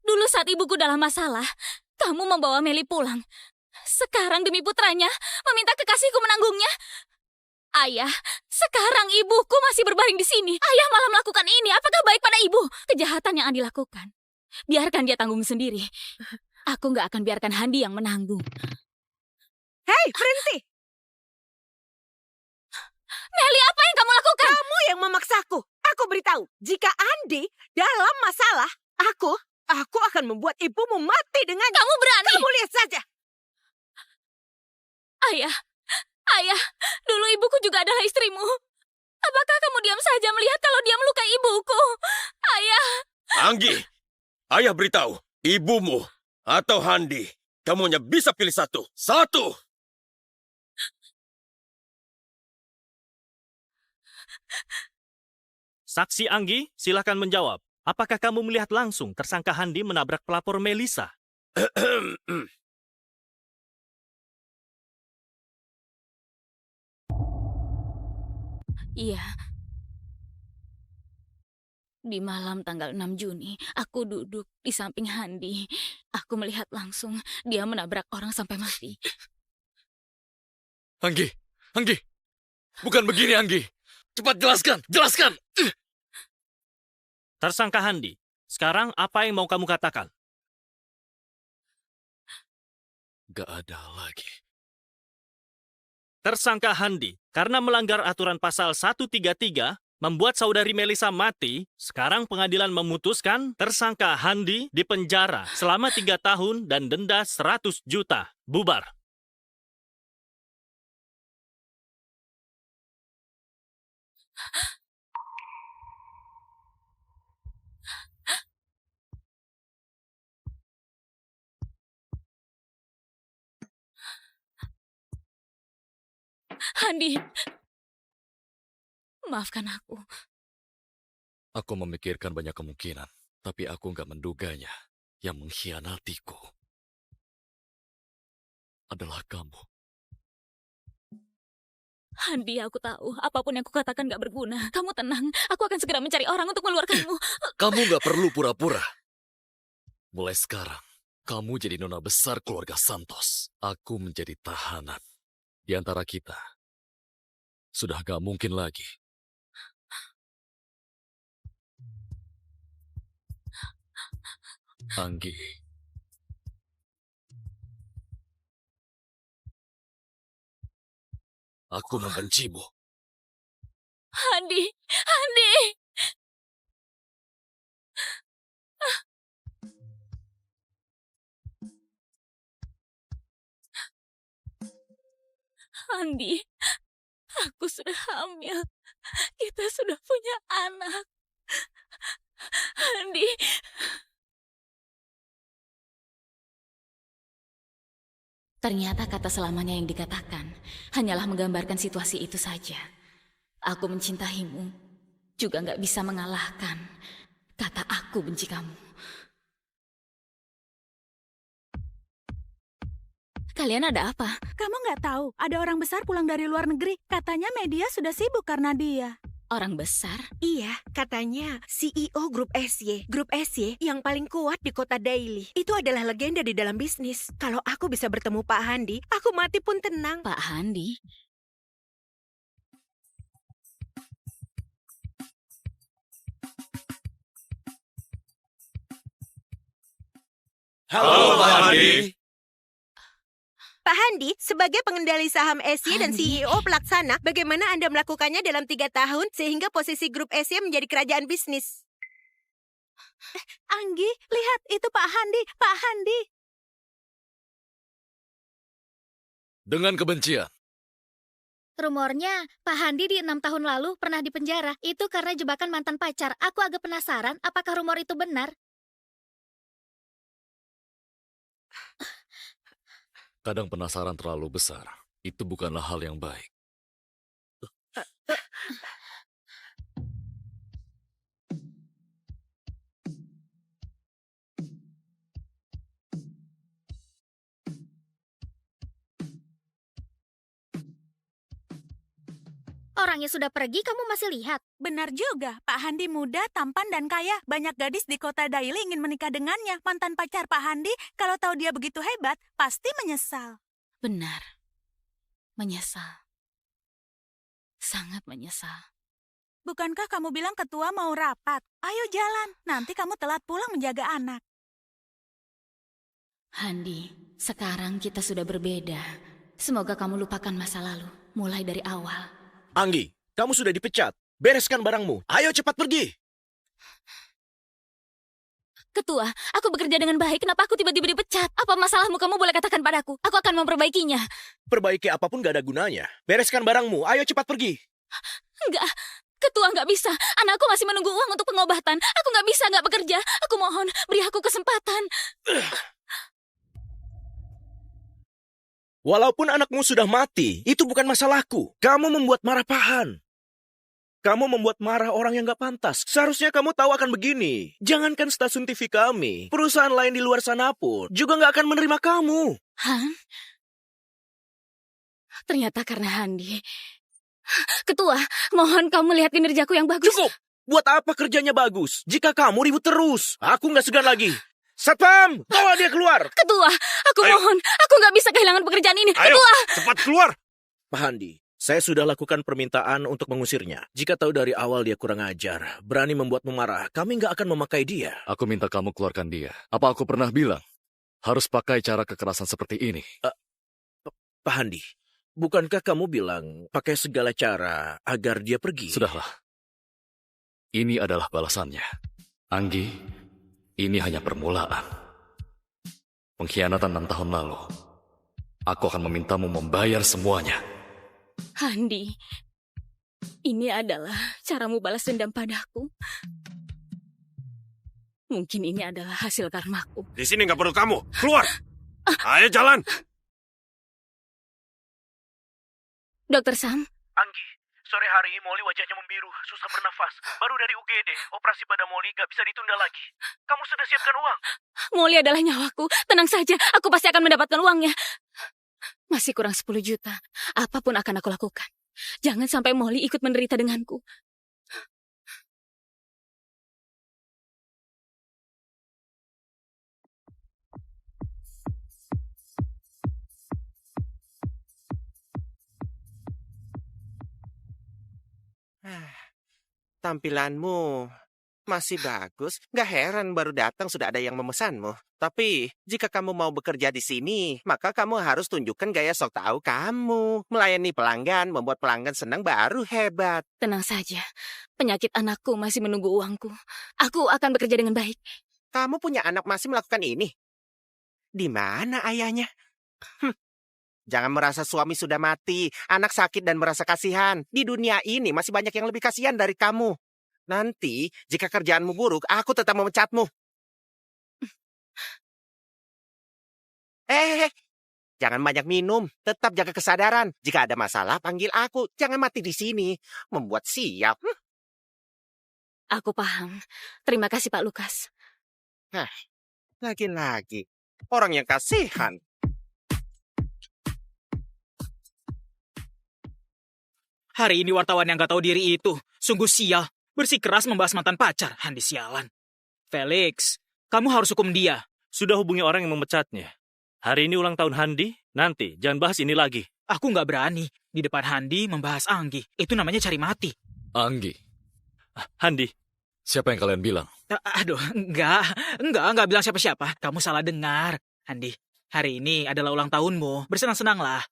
dulu saat ibuku dalam masalah, kamu membawa Meli pulang. Sekarang demi putranya, meminta kekasihku menanggungnya. Ayah, sekarang ibuku masih berbaring di sini. Ayah malah melakukan ini. Apakah baik pada ibu? Kejahatan yang Andi lakukan, biarkan dia tanggung sendiri. Aku nggak akan biarkan Handi yang menanggung. Hei, berhenti! Meli, apa yang kamu lakukan? Kamu yang memaksaku. Aku beritahu, jika Andi dalam masalah, aku akan membuat ibumu mati dengannya. Kamu berani? Kamu lihat saja. Ayah, dulu ibuku juga adalah istrimu. Apakah kamu diam saja melihat kalau dia melukai ibuku? Ayah. Anggi, ayah beritahu, ibumu atau Handi, kamu hanya bisa pilih satu. Satu! Saksi Anggi, silakan menjawab. Apakah kamu melihat langsung tersangka Handi menabrak pelapor Melisa? Iya. Di malam tanggal 6 Juni, aku duduk di samping Handi. Aku melihat langsung dia menabrak orang sampai mati. Anggi, bukan begini Anggi. Cepat jelaskan. Tersangka Handi, sekarang apa yang mau kamu katakan? Gak ada lagi. Tersangka Handi, karena melanggar aturan pasal 133, membuat saudari Melisa mati, sekarang pengadilan memutuskan tersangka Handi dipenjara selama 3 tahun dan denda 100 juta. Bubar. Handi, maafkan aku. Aku memikirkan banyak kemungkinan, tapi aku nggak menduganya. Yang mengkhianatiku adalah kamu. Handi, aku tahu apapun yang kukatakan gak berguna. Kamu tenang, aku akan segera mencari orang untuk mengeluarkanmu. Kamu nggak perlu pura-pura. Mulai sekarang, kamu jadi nona besar keluarga Santos. Aku menjadi tahanan. Di antara kita, sudah gak mungkin lagi. Anggi. Aku membencimu. Handi, Handi. Handi, aku sudah hamil. Kita sudah punya anak. Handi. Ternyata kata selamanya yang dikatakan hanyalah menggambarkan situasi itu saja. Aku mencintaimu juga gak bisa mengalahkan kata aku benci kamu. Kalian ada apa? Kamu nggak tahu, ada orang besar pulang dari luar negeri. Katanya media sudah sibuk karena dia. Orang besar? Iya, katanya CEO Grup SY. Grup SY yang paling kuat di kota Daily. Itu adalah legenda di dalam bisnis. Kalau aku bisa bertemu Pak Handi, aku mati pun tenang. Pak Handi? Halo, Pak Handi. Pak Handi, sebagai pengendali saham SY dan CEO pelaksana, bagaimana Anda melakukannya dalam 3 tahun sehingga posisi grup SY menjadi kerajaan bisnis? Anggi, lihat itu Pak Handi, Pak Handi. Dengan kebencian. Rumornya, Pak Handi di 6 tahun lalu pernah dipenjara. Itu karena jebakan mantan pacar. Aku agak penasaran apakah rumor itu benar. Kadang penasaran terlalu besar. Itu bukanlah hal yang baik. Orangnya sudah pergi, kamu masih lihat? Benar juga, Pak Handi muda, tampan dan kaya. Banyak gadis di kota Daily ingin menikah dengannya. Mantan pacar Pak Handi, kalau tahu dia begitu hebat, pasti menyesal. Benar. Menyesal. Sangat menyesal. Bukankah kamu bilang ketua mau rapat? Ayo jalan, nanti kamu telat pulang menjaga anak. Handi, sekarang kita sudah berbeda. Semoga kamu lupakan masa lalu, mulai dari awal. Anggi, kamu sudah dipecat. Bereskan barangmu. Ayo cepat pergi. Ketua, aku bekerja dengan baik. Kenapa aku tiba-tiba dipecat? Apa masalahmu? Kamu boleh katakan padaku. Aku akan memperbaikinya. Perbaiki apapun gak ada gunanya. Bereskan barangmu. Ayo cepat pergi. Enggak, Ketua nggak bisa. Anakku masih menunggu uang untuk pengobatan. Aku nggak bisa nggak bekerja. Aku mohon, beri aku kesempatan. Walaupun anakmu sudah mati, itu bukan masalahku. Kamu membuat marah Pahan. Kamu membuat marah orang yang gak pantas. Seharusnya kamu tahu akan begini. Jangankan stasiun TV kami, perusahaan lain di luar sana pun juga gak akan menerima kamu. Han? Ternyata karena Handi. Ketua, mohon kamu lihat kinerjaku yang bagus. Cukup! Buat apa kerjanya bagus jika kamu ribut terus? Aku gak segan lagi. Satpam, bawa dia keluar. Ketua, aku mohon. Aku nggak bisa kehilangan pekerjaan ini. Ayo, Ketua! cepat keluar. Pak Handi, saya sudah lakukan permintaan untuk mengusirnya. Jika tahu dari awal dia kurang ajar, berani membuatmu marah, kami nggak akan memakai dia. Aku minta kamu keluarkan dia. Apa aku pernah bilang harus pakai cara kekerasan seperti ini? Pak Handi, bukankah kamu bilang pakai segala cara agar dia pergi? Sudahlah. Ini adalah balasannya. Anggi, ini hanya permulaan. Pengkhianatan 6 tahun lalu. Aku akan memintamu membayar semuanya. Handi, ini adalah caramu balas dendam padaku. Mungkin ini adalah hasil karmaku. Di sini nggak perlu kamu. Keluar. Ayo jalan. Dokter Sam, Anggi, sore hari Molly wajahnya membiru, susah bernafas. Baru dari UGD, operasi pada Molly gak bisa ditunda lagi. Kamu sudah siapkan uang? Molly adalah nyawaku. Tenang saja, aku pasti akan mendapatkan uangnya. Masih kurang 10 juta. Apapun akan aku lakukan. Jangan sampai Molly ikut menderita denganku. Tampilanmu masih bagus. Gak heran baru datang sudah ada yang memesanmu. Tapi jika kamu mau bekerja di sini, maka kamu harus tunjukkan gaya sok tahu kamu. Melayani pelanggan, membuat pelanggan senang baru hebat. Tenang saja. Penyakit anakku masih menunggu uangku. Aku akan bekerja dengan baik. Kamu punya anak masih melakukan ini? Di mana ayahnya? Jangan merasa suami sudah mati, anak sakit dan merasa kasihan. Di dunia ini masih banyak yang lebih kasihan dari kamu. Nanti, jika kerjaanmu buruk, aku tetap memecatmu. Jangan banyak minum. Tetap jaga kesadaran. Jika ada masalah, panggil aku. Jangan mati di sini. Membuat siap. Aku paham. Terima kasih, Pak Lukas. Lagi-lagi. Orang yang kasihan. Hari ini wartawan yang gak tahu diri itu sungguh sial. Bersikeras membahas mantan pacar. Handi sialan. Felix, kamu harus hukum dia. Sudah hubungi orang yang memecatnya. Hari ini ulang tahun Handi, nanti jangan bahas ini lagi. Aku gak berani di depan Handi membahas Anggi. Itu namanya cari mati. Anggi, Handi, siapa yang kalian bilang? Aduh, enggak bilang siapa-siapa. Kamu salah dengar. Handi, hari ini adalah ulang tahunmu. Bersenang-senanglah.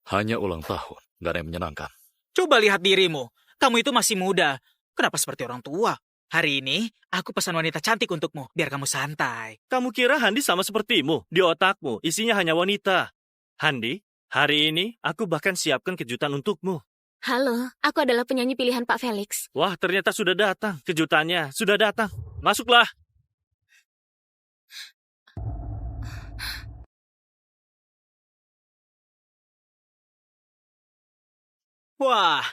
Hanya ulang tahun, gak ada yang menyenangkan. Coba lihat dirimu. Kamu itu masih muda. Kenapa seperti orang tua? Hari ini, aku pesan wanita cantik untukmu, biar kamu santai. Kamu kira Handi sama sepertimu? Di otakmu, isinya hanya wanita. Handi, hari ini aku bahkan siapkan kejutan untukmu. Halo, aku adalah penyanyi pilihan Pak Felix. Wah, ternyata sudah datang. Kejutannya sudah datang. Masuklah. Wah,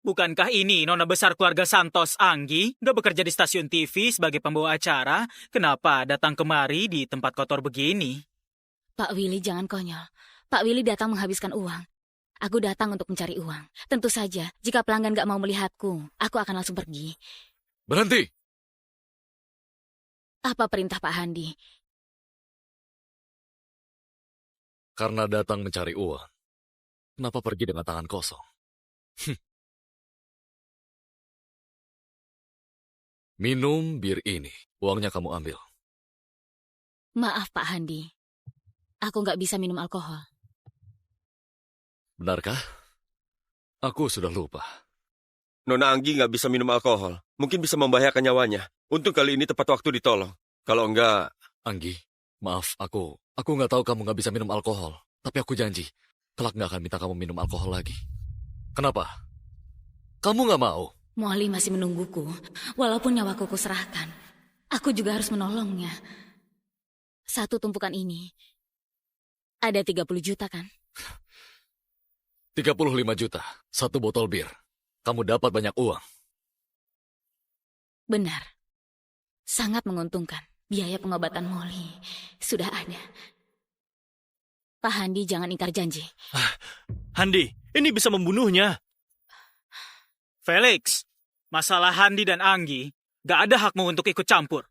bukankah ini nona besar keluarga Santos Anggi? Gak bekerja di stasiun TV sebagai pembawa acara? Kenapa datang kemari di tempat kotor begini? Pak Willy, jangan konyol. Pak Willy datang menghabiskan uang. Aku datang untuk mencari uang. Tentu saja, jika pelanggan gak mau melihatku, aku akan langsung pergi. Berhenti! Apa perintah Pak Handi? Karena datang mencari uang. Kenapa pergi dengan tangan kosong? Minum bir ini. Uangnya kamu ambil. Maaf Pak Handi. Aku gak bisa minum alkohol. Benarkah? Aku sudah lupa. Nona Anggi nggak bisa minum alkohol. Mungkin bisa membahayakan nyawanya. Untung kali ini tepat waktu ditolong. Kalau enggak... Anggi, maaf, aku nggak tahu kamu nggak bisa minum alkohol. Tapi aku janji, kelak nggak akan minta kamu minum alkohol lagi. Kenapa? Kamu nggak mau? Molly masih menungguku, walaupun nyawaku kuserahkan. Aku juga harus menolongnya. Satu tumpukan ini, ada 30 juta kan? 35 juta, satu botol bir. Kamu dapat banyak uang. Benar. Sangat menguntungkan. Biaya pengobatan Molly sudah ada. Pak Handi, jangan ingkar janji. Handi, ini bisa membunuhnya. Felix, masalah Handi dan Anggi, gak ada hakmu untuk ikut campur.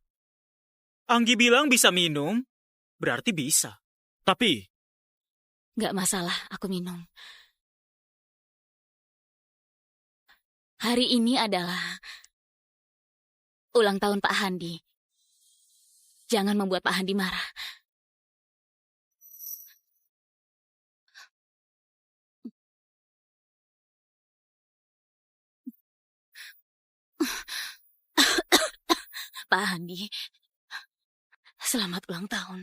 Anggi bilang bisa minum, berarti bisa. Tapi... Gak masalah, aku minum. Hari ini adalah ulang tahun Pak Handi. Jangan membuat Pak Handi marah. Pak Handi, selamat ulang tahun.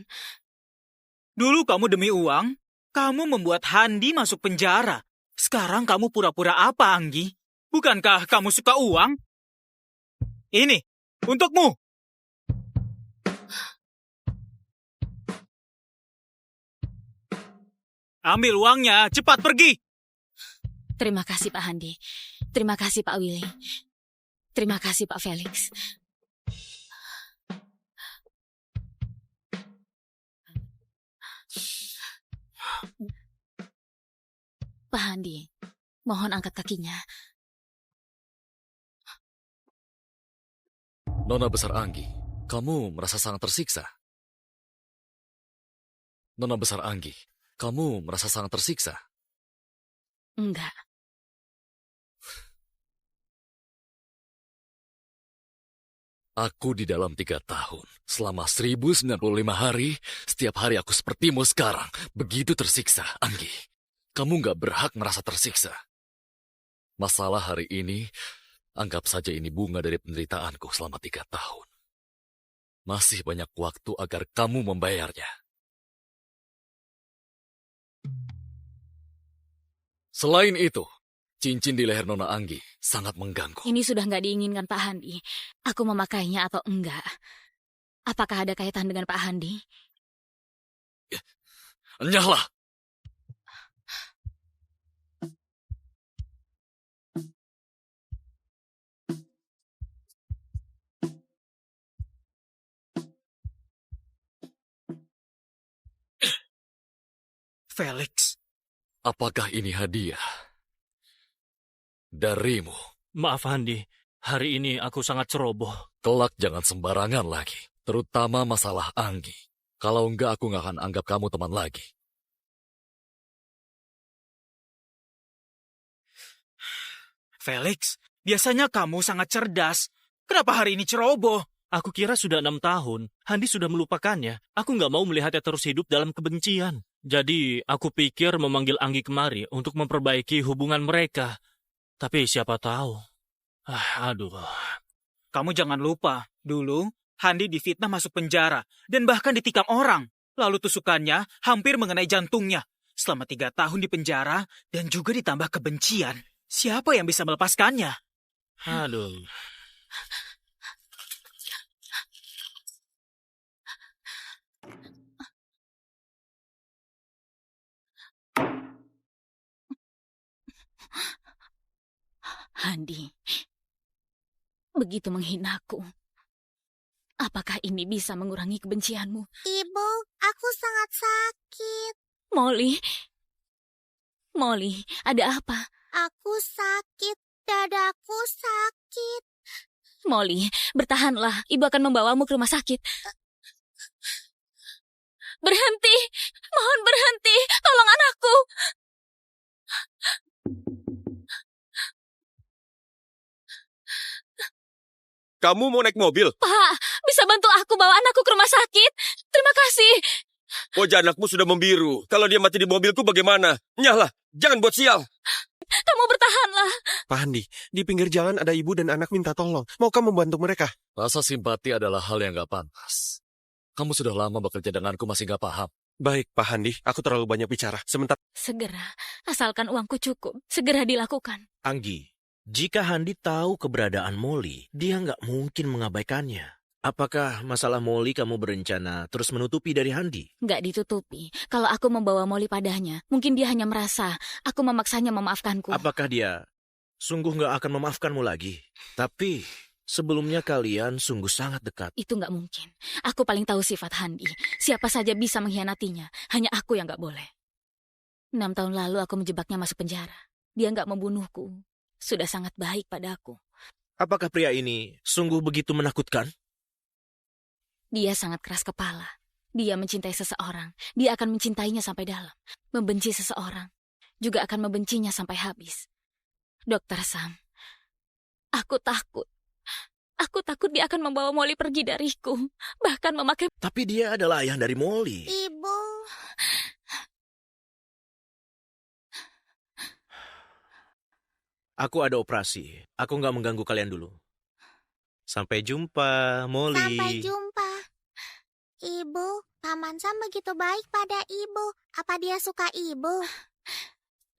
Dulu kamu demi uang, kamu membuat Handi masuk penjara. Sekarang kamu pura-pura apa, Anggi? Bukankah kamu suka uang? Ini, untukmu. Ambil uangnya, cepat pergi. Terima kasih Pak Handi. Terima kasih Pak Willy. Terima kasih Pak Felix. Pak Handi, mohon angkat kakinya. Nona besar Anggi, kamu merasa sangat tersiksa? Nona besar Anggi, kamu merasa sangat tersiksa? Enggak. Aku di dalam 3 tahun, selama 1095 hari, setiap hari aku sepertimu sekarang. Begitu tersiksa, Anggi. Kamu nggak berhak merasa tersiksa. Masalah hari ini, anggap saja ini bunga dari penderitaanku selama 3 tahun. Masih banyak waktu agar kamu membayarnya. Selain itu, cincin di leher Nona Anggi sangat mengganggu. Ini sudah nggak diinginkan Pak Handi. Aku memakainya atau enggak? Apakah ada kaitan dengan Pak Handi? Enyahlah! Felix. Apakah ini hadiah darimu? Maaf Handi, hari ini aku sangat ceroboh. Kelak jangan sembarangan lagi, terutama masalah Anggi. Kalau enggak, aku nggak akan anggap kamu teman lagi. Felix, biasanya kamu sangat cerdas. Kenapa hari ini ceroboh? Aku kira sudah 6 tahun, Handi sudah melupakannya. Aku nggak mau melihatnya terus hidup dalam kebencian. Jadi, aku pikir memanggil Anggi kemari untuk memperbaiki hubungan mereka. Tapi siapa tahu. Aduh. Kamu jangan lupa, dulu Handi difitnah masuk penjara dan bahkan ditikam orang. Lalu tusukannya hampir mengenai jantungnya. Selama 3 tahun di penjara dan juga ditambah kebencian. Siapa yang bisa melepaskannya? Aduh. Handi, begitu menghinaku. Apakah ini bisa mengurangi kebencianmu? Ibu, aku sangat sakit. Molly, ada apa? Aku sakit, dadaku sakit. Molly, bertahanlah. Ibu akan membawamu ke rumah sakit. Berhenti, mohon berhenti. Tolong anakku. Kamu mau naik mobil? Pak, bisa bantu aku bawa anakku ke rumah sakit? Terima kasih. Wajah anakmu sudah membiru. Kalau dia mati di mobilku bagaimana? Nyahlah, jangan buat sial. Kamu bertahanlah. Pak Handi, di pinggir jalan ada ibu dan anak minta tolong. Maukah membantu mereka? Rasa simpati adalah hal yang gak pantas. Kamu sudah lama bekerja denganku, masih gak paham. Baik, Pak Handi, aku terlalu banyak bicara. Sebentar. Segera, asalkan uangku cukup. Segera dilakukan. Anggi, jika Handi tahu keberadaan Molly, dia nggak mungkin mengabaikannya. Apakah masalah Molly kamu berencana terus menutupi dari Handi? Nggak ditutupi. Kalau aku membawa Molly padanya, mungkin dia hanya merasa aku memaksanya memaafkanku. Apakah dia sungguh nggak akan memaafkanmu lagi? Tapi sebelumnya kalian sungguh sangat dekat. Itu nggak mungkin. Aku paling tahu sifat Handi. Siapa saja bisa mengkhianatinya. Hanya aku yang nggak boleh. 6 tahun lalu aku menjebaknya masuk penjara. Dia nggak membunuhku. Sudah sangat baik padaku. Apakah pria ini sungguh begitu menakutkan? Dia sangat keras kepala. Dia mencintai seseorang. Dia akan mencintainya sampai dalam. Membenci seseorang. Juga akan membencinya sampai habis. Dokter Sam, aku takut. Aku takut dia akan membawa Molly pergi dariku. Bahkan memakai... Tapi dia adalah ayah dari Molly. Ibu, Aku ada operasi. Aku nggak mengganggu kalian dulu. Sampai jumpa, Molly. Sampai jumpa. Ibu, Paman Sam begitu baik pada ibu. Apa dia suka ibu?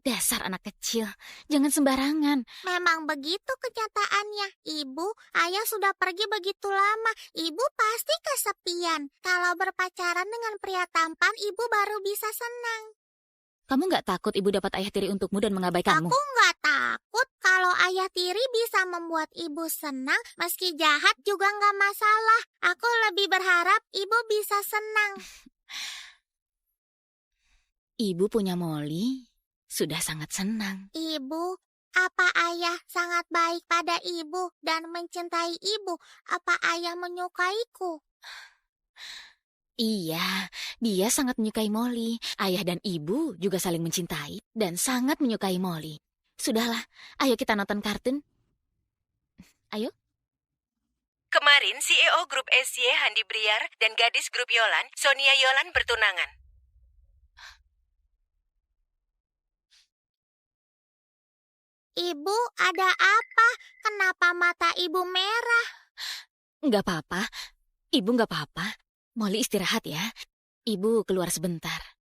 Dasar anak kecil, jangan sembarangan. Memang begitu kenyataannya. Ibu, ayah sudah pergi begitu lama. Ibu pasti kesepian. Kalau berpacaran dengan pria tampan, ibu baru bisa senang. Kamu nggak takut ibu dapat ayah tiri untukmu dan mengabaikanmu? Aku nggak takut kalau ayah tiri bisa membuat ibu senang. Meski jahat juga nggak masalah. Aku lebih berharap ibu bisa senang. Ibu punya Molly, sudah sangat senang. Ibu, apa ayah sangat baik pada ibu dan mencintai ibu? Apa ayah menyukaiku? Iya, dia sangat menyukai Molly. Ayah dan ibu juga saling mencintai dan sangat menyukai Molly. Sudahlah, ayo kita nonton kartun. Ayo. Kemarin CEO Grup SY Handi Briar dan gadis Grup Yolan, Sonia Yolan bertunangan. Ibu, ada apa? Kenapa mata ibu merah? Nggak apa-apa. Ibu nggak apa-apa. Molly istirahat ya. Ibu keluar sebentar.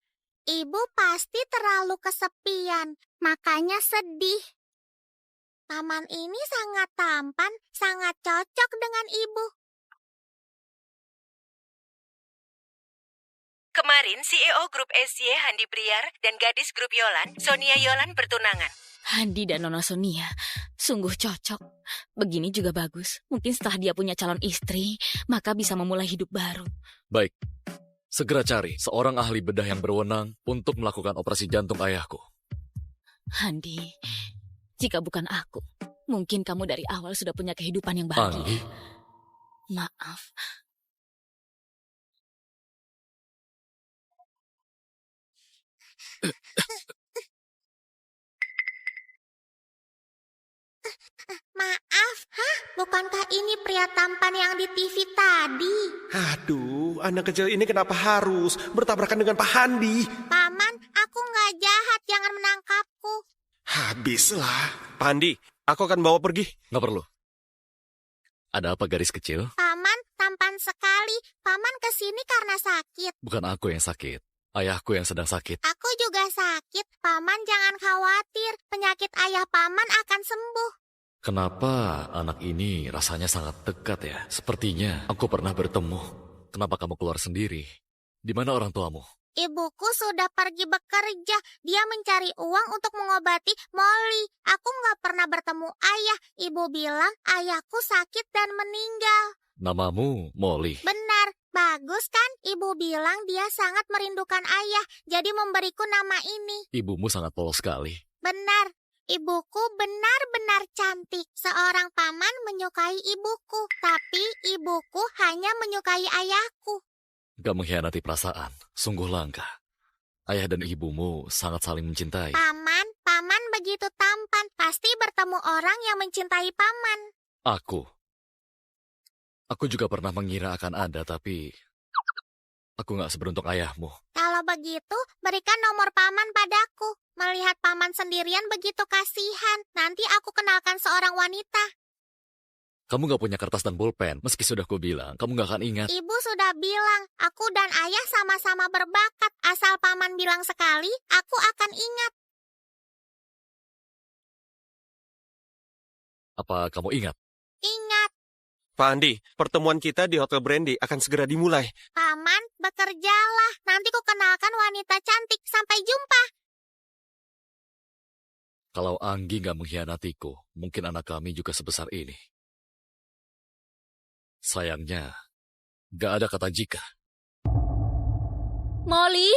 Ibu pasti terlalu kesepian, makanya sedih. Paman ini sangat tampan, sangat cocok dengan ibu. Kemarin CEO Grup SY Handi Briar dan gadis Grup Yolan, Sonia Yolan bertunangan. Handi dan Nona Sonia sungguh cocok. Begini juga bagus. Mungkin setelah dia punya calon istri, maka bisa memulai hidup baru. Baik, segera cari seorang ahli bedah yang berwenang untuk melakukan operasi jantung ayahku. Handi, jika bukan aku, mungkin kamu dari awal sudah punya kehidupan yang bahagia. Anggi, Maaf. Maaf, bukankah ini pria tampan yang di TV tadi? Aduh, anak kecil ini kenapa harus bertabrakan dengan Pak Handi? Paman, aku nggak jahat, jangan menangkapku. Habislah. Pak Handi, aku akan bawa pergi. nggak perlu. Ada apa gadis kecil? Paman, tampan sekali. Paman kesini karena sakit. Bukan aku yang sakit. Ayahku yang sedang sakit. Aku juga sakit. Paman jangan khawatir, penyakit ayah paman akan sembuh. Kenapa anak ini rasanya sangat dekat ya? Sepertinya aku pernah bertemu. Kenapa kamu keluar sendiri? Di mana orang tuamu? Ibuku sudah pergi bekerja. Dia mencari uang untuk mengobati Molly. Aku nggak pernah bertemu ayah. Ibu bilang ayahku sakit dan meninggal. Namamu Molly. Benar, bagus kan? Ibu bilang dia sangat merindukan ayah, jadi memberiku nama ini. Ibumu sangat polos sekali. Benar, ibuku benar-benar cantik. Seorang paman menyukai ibuku, tapi ibuku hanya menyukai ayahku. Gak mengkhianati perasaan. Sungguh langka. Ayah dan ibumu sangat saling mencintai. Paman begitu tampan, pasti bertemu orang yang mencintai paman. Aku juga pernah mengira akan ada, tapi aku gak seberuntung ayahmu. Kalau begitu, berikan nomor paman padaku. Melihat paman sendirian begitu kasihan. Nanti aku kenalkan seorang wanita. Kamu gak punya kertas dan pulpen. Meski sudah kubilang, kamu gak akan ingat. Ibu sudah bilang, aku dan ayah sama-sama berbakat. Asal paman bilang sekali, aku akan ingat. Apa kamu ingat? Ingat, Pak Andi, pertemuan kita di Hotel Brandy akan segera dimulai. paman, bekerjalah. Nanti ku kenalkan wanita cantik. Sampai jumpa. Kalau Anggi gak mengkhianatiku, mungkin anak kami juga sebesar ini. Sayangnya, gak ada kata jika. Molly?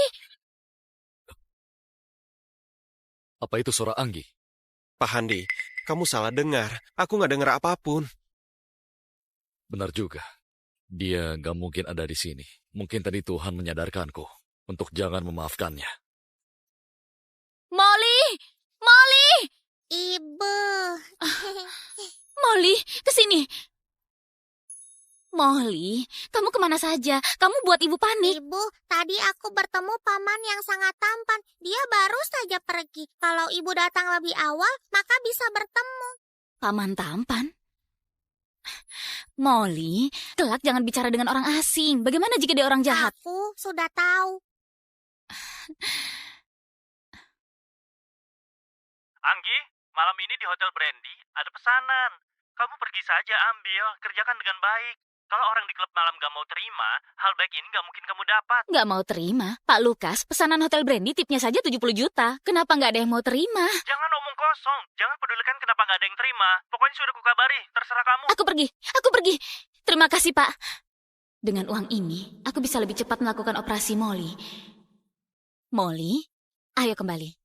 Apa itu suara Anggi? Pak Handi, kamu salah dengar. Aku nggak dengar apapun. Benar juga. Dia gak mungkin ada di sini. Mungkin tadi Tuhan menyadarkanku untuk jangan memaafkannya. Molly! Molly! Ibu. Molly, kesini. Molly, kamu kemana saja? Kamu buat ibu panik. Ibu, tadi aku bertemu paman yang sangat tampan. Dia baru saja pergi. Kalau ibu datang lebih awal, maka bisa bertemu. Paman tampan? Molly, kelak jangan bicara dengan orang asing. Bagaimana jika dia orang jahat? Aku sudah tahu. Anggi, malam ini di Hotel Brandy ada pesanan. Kamu pergi saja ambil, kerjakan dengan baik. Kalau orang di klub malam gak mau terima, hal baik ini gak mungkin kamu dapat. Nggak mau terima. Pak Lukas, pesanan Hotel Brandy tipnya saja 70 juta. Kenapa nggak ada yang mau terima? Jangan omong kosong, jangan pedulikan kenapa gak ada yang terima. Pokoknya sudah kukabari, terserah kamu. Aku pergi. Terima kasih, Pak. Dengan uang ini, aku bisa lebih cepat melakukan operasi Molly. Molly, ayo kembali.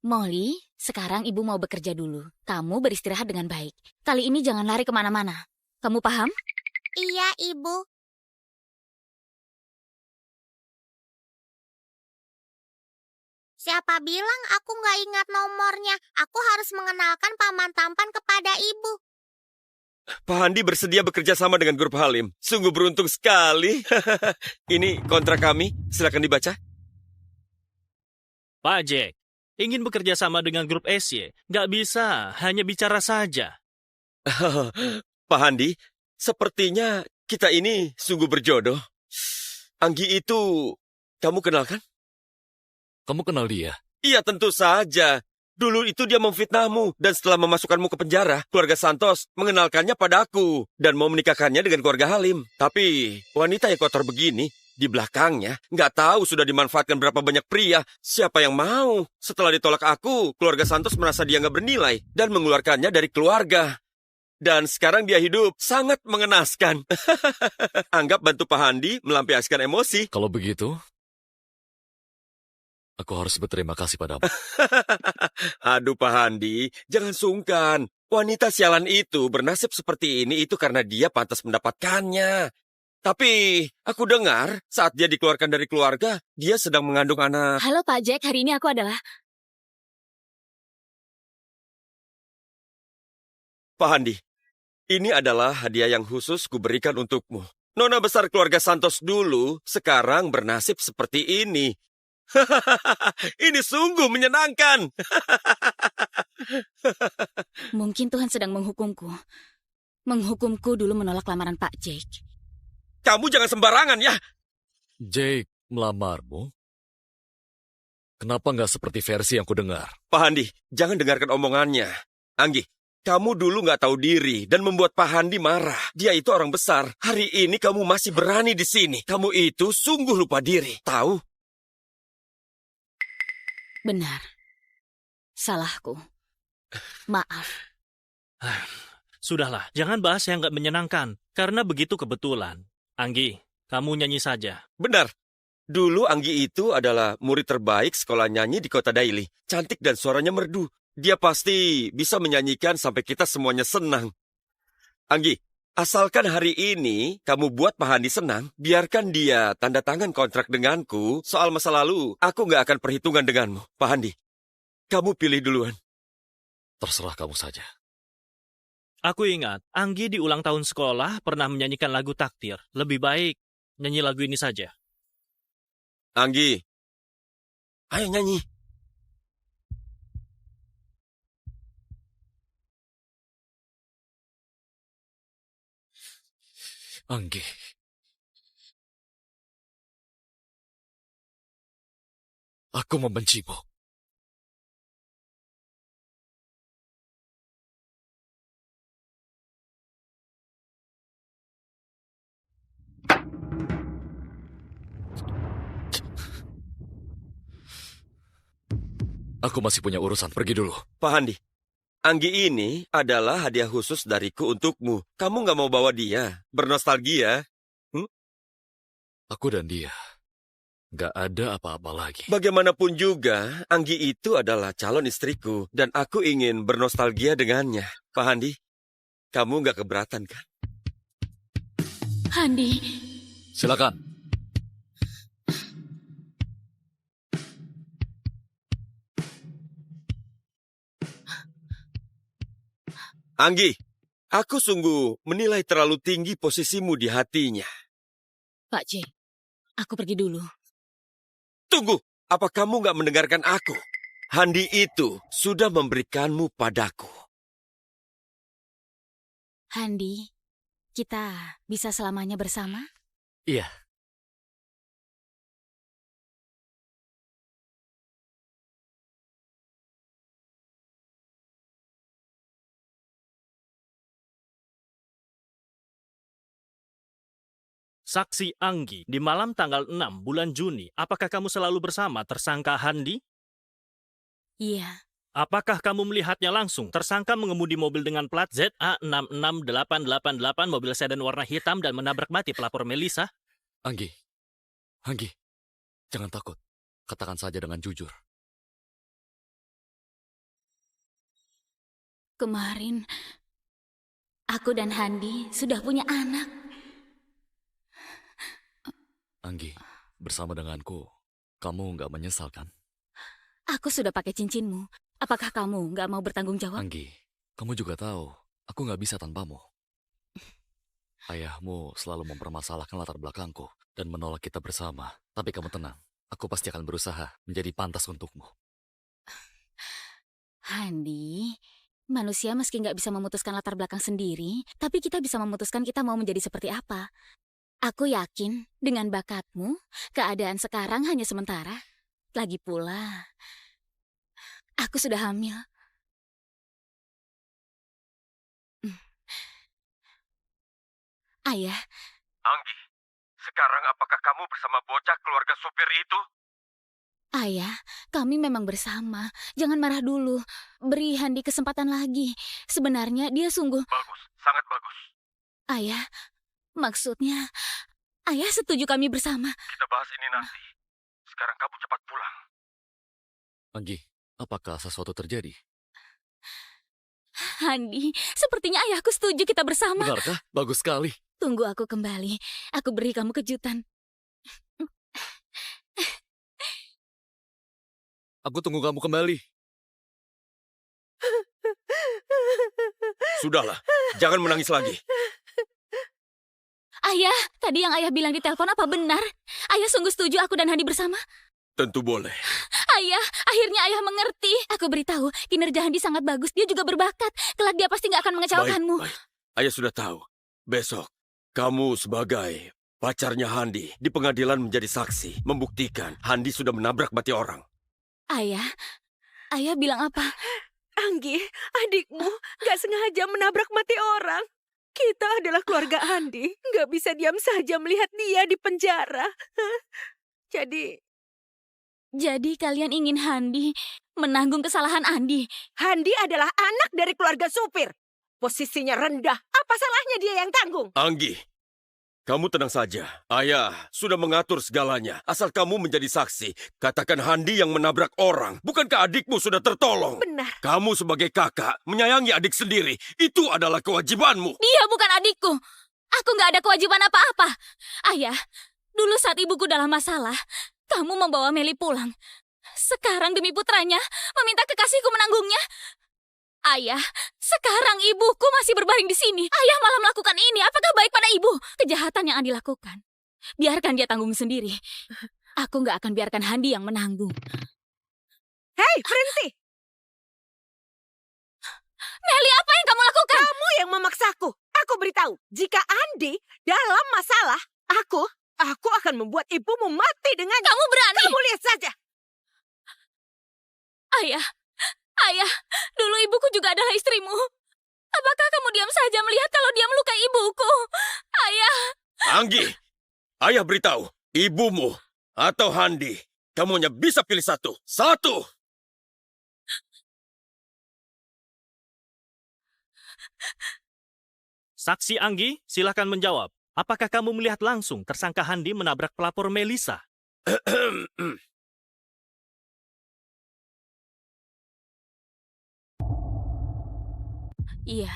Molly, sekarang ibu mau bekerja dulu. Kamu beristirahat dengan baik. Kali ini jangan lari kemana-mana. Kamu paham? Iya, Ibu. Siapa bilang aku nggak ingat nomornya? Aku harus mengenalkan paman tampan kepada Ibu. Pak Handi bersedia bekerja sama dengan grup Halim. Sungguh beruntung sekali. Ini kontrak kami, silakan dibaca. Pak Jack, ingin bekerja sama dengan grup SY? Nggak bisa, hanya bicara saja. Pak Handi, sepertinya kita ini sungguh berjodoh. Anggi itu, kamu kenal kan? Kamu kenal dia? Iya, tentu saja. Dulu itu dia memfitnahmu, dan setelah memasukkanmu ke penjara, keluarga Santos mengenalkannya padaku dan mau menikahkannya dengan keluarga Halim. Tapi wanita yang kotor begini, di belakangnya nggak tahu sudah dimanfaatkan berapa banyak pria. Siapa yang mau? Setelah ditolak aku, keluarga Santos merasa dia nggak bernilai dan mengeluarkannya dari keluarga. Dan sekarang dia hidup sangat mengenaskan. Anggap bantu Pak Handi melampiaskan emosi. Kalau begitu, aku harus berterima kasih padamu. Aduh Pak Handi, jangan sungkan. Wanita sialan itu bernasib seperti ini itu karena dia pantas mendapatkannya. Tapi aku dengar saat dia dikeluarkan dari keluarga, dia sedang mengandung anak. Halo Pak Jack, hari ini aku adalah... Pak Handi, ini adalah hadiah yang khusus kuberikan untukmu. Nona besar keluarga Santos dulu, sekarang bernasib seperti ini. Ini sungguh menyenangkan. Mungkin Tuhan sedang menghukumku. Menghukumku dulu menolak lamaran Pak Jake. Kamu jangan sembarangan ya. Jake melamarmu? Kenapa nggak seperti versi yang kudengar? Pak Handi, jangan dengarkan omongannya. Anggi, kamu dulu nggak tahu diri dan membuat Pak Handi marah. Dia itu orang besar. Hari ini kamu masih berani di sini. Kamu itu sungguh lupa diri. Tahu? Benar. Salahku. Maaf. Sudahlah, jangan bahas yang nggak menyenangkan, karena begitu kebetulan. Anggi, kamu nyanyi saja. Benar. Dulu Anggi itu adalah murid terbaik sekolah nyanyi di kota Daily. Cantik dan suaranya merdu. Dia pasti bisa menyanyikan sampai kita semuanya senang. Anggi, asalkan hari ini kamu buat Pak Handi senang, biarkan dia tanda tangan kontrak denganku. Soal masa lalu, aku nggak akan perhitungan denganmu. Pak Handi, kamu pilih duluan. Terserah kamu saja. Aku ingat, Anggi di ulang tahun sekolah pernah menyanyikan lagu takdir. Lebih baik nyanyi lagu ini saja. Anggi, ayo nyanyi. Anggi. Aku membencimu. Aku masih punya urusan, pergi dulu. Pak Handi, Anggi ini adalah hadiah khusus dariku untukmu. Kamu nggak mau bawa dia bernostalgia? Aku dan dia nggak ada apa-apa lagi. Bagaimanapun juga, Anggi itu adalah calon istriku dan aku ingin bernostalgia dengannya. Pak Handi, kamu nggak keberatan kan? Handi. Silakan. Anggi, aku sungguh menilai terlalu tinggi posisimu di hatinya. Pak Jake, aku pergi dulu. Tunggu, apa kamu nggak mendengarkan aku? Handi itu sudah memberikanmu padaku. Handi, kita bisa selamanya bersama? Iya. Saksi Anggi, di malam tanggal 6 bulan Juni, apakah kamu selalu bersama tersangka Handi? Iya. Apakah kamu melihatnya langsung? Tersangka mengemudi mobil dengan plat ZA66888, mobil sedan warna hitam dan menabrak mati pelapor Melisa. Anggi, jangan takut. Katakan saja dengan jujur. Kemarin, aku dan Handi sudah punya anak. Anggi, bersama denganku, kamu nggak menyesal kan? Aku sudah pakai cincinmu. Apakah kamu nggak mau bertanggung jawab? Anggi, kamu juga tahu, aku nggak bisa tanpamu. Ayahmu selalu mempermasalahkan latar belakangku dan menolak kita bersama. Tapi kamu tenang, aku pasti akan berusaha menjadi pantas untukmu. Handi, manusia meski nggak bisa memutuskan latar belakang sendiri, tapi kita bisa memutuskan kita mau menjadi seperti apa. Aku yakin dengan bakatmu, keadaan sekarang hanya sementara. Lagi pula, aku sudah hamil. Ayah. Anggi, sekarang apakah kamu bersama bocah keluarga sopir itu? Ayah, kami memang bersama. Jangan marah dulu. Beri Handi kesempatan lagi. Sebenarnya dia sungguh... Bagus, sangat bagus. Ayah, maksudnya... Ayah setuju kami bersama. Kita bahas ini nanti. Sekarang kamu cepat pulang. Anggi, apakah sesuatu terjadi? Handi, sepertinya ayahku setuju kita bersama. Benarkah? Bagus sekali. Tunggu aku kembali. Aku beri kamu kejutan. Aku tunggu kamu kembali. Sudahlah, jangan menangis lagi. Ayah, tadi yang ayah bilang di telepon apa benar? Ayah sungguh setuju aku dan Handi bersama? Tentu boleh. Ayah, akhirnya ayah mengerti. Aku beritahu, kinerja Handi sangat bagus. Dia juga berbakat. Kelak dia pasti nggak akan mengecewakanmu. Baik. Ayah sudah tahu. Besok, kamu sebagai pacarnya Handi di pengadilan menjadi saksi, membuktikan Handi sudah menabrak mati orang. Ayah bilang apa? Anggi, adikmu gak sengaja menabrak mati orang. Kita adalah keluarga Andi. Gak bisa diam saja melihat dia di penjara. Jadi kalian ingin Handi menanggung kesalahan Andi? Handi adalah anak dari keluarga supir. Posisinya rendah. Apa salahnya dia yang tanggung? Anggi, kamu tenang saja. Ayah sudah mengatur segalanya. Asal kamu menjadi saksi. Katakan Handi yang menabrak orang. Bukankah adikmu sudah tertolong? Benar. Kamu sebagai kakak menyayangi adik sendiri. Itu adalah kewajibanmu. Dia bukan adikku. Aku nggak ada kewajiban apa-apa. Ayah, dulu saat ibuku dalam masalah, kamu membawa Meli pulang. Sekarang demi putranya, meminta kekasihku menanggungnya. Ayah, sekarang ibuku masih berbaring di sini. Ayah malah melakukan ini. Apakah baik pada ibu? Kejahatan yang Andi lakukan, biarkan dia tanggung sendiri. Aku nggak akan biarkan Handi yang menanggung. Hei, berhenti! Meli, apa yang kamu lakukan? Kamu yang memaksaku. Aku beritahu, jika Andi dalam masalah, aku akan membuat ibumu mati dengannya. Kamu berani? Kamu lihat saja. Ayah, dulu ibuku juga adalah istrimu. Apakah kamu diam saja melihat kalau dia melukai ibuku? Ayah. Anggi, ayah beritahu, ibumu atau Handi, kamu hanya bisa pilih satu. Satu! Saksi Anggi, silakan menjawab. Apakah kamu melihat langsung tersangka Handi menabrak pelapor Melisa? Iya.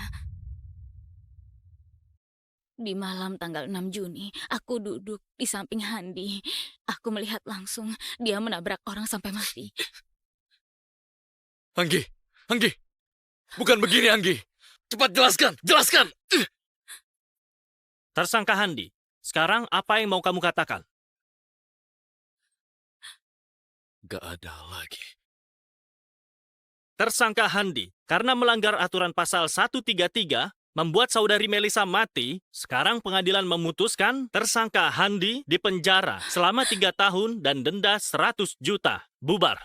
Di malam tanggal 6 Juni, aku duduk di samping Handi. Aku melihat langsung dia menabrak orang sampai mati. Anggi, bukan begini Anggi. Cepat jelaskan. Tersangka Handi, sekarang apa yang mau kamu katakan? Gak ada lagi. Tersangka Handi, karena melanggar aturan pasal 133, membuat saudari Melisa mati, sekarang pengadilan memutuskan tersangka Handi dipenjara selama 3 tahun dan denda 100 juta. Bubar.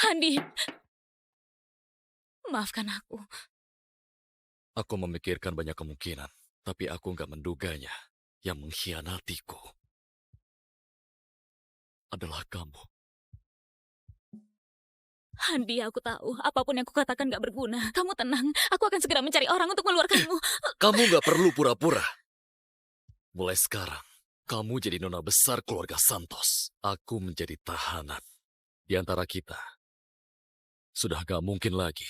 Handi, maafkan aku. Aku memikirkan banyak kemungkinan, tapi aku nggak menduganya. Yang mengkhianatiku adalah kamu. Handi, aku tahu apapun yang kukatakan gak berguna. Kamu tenang, aku akan segera mencari orang untuk mengeluarkanmu. Kamu nggak perlu pura-pura. Mulai sekarang, kamu jadi nona besar keluarga Santos. Aku menjadi tahanan. Di antara kita, sudah gak mungkin lagi.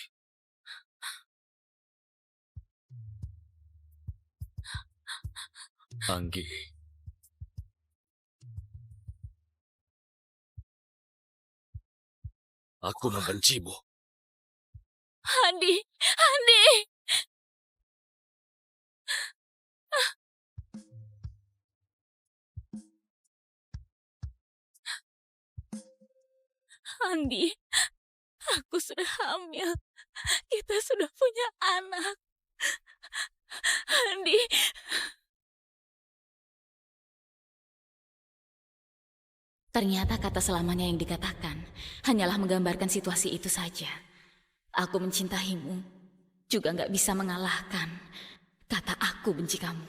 Anggi. Aku membencimu. Handi, Handi. Handi, aku sudah hamil. Kita sudah punya anak. Handi. Ternyata kata selamanya yang dikatakan hanyalah menggambarkan situasi itu saja. Aku mencintaimu juga gak bisa mengalahkan kata aku benci kamu.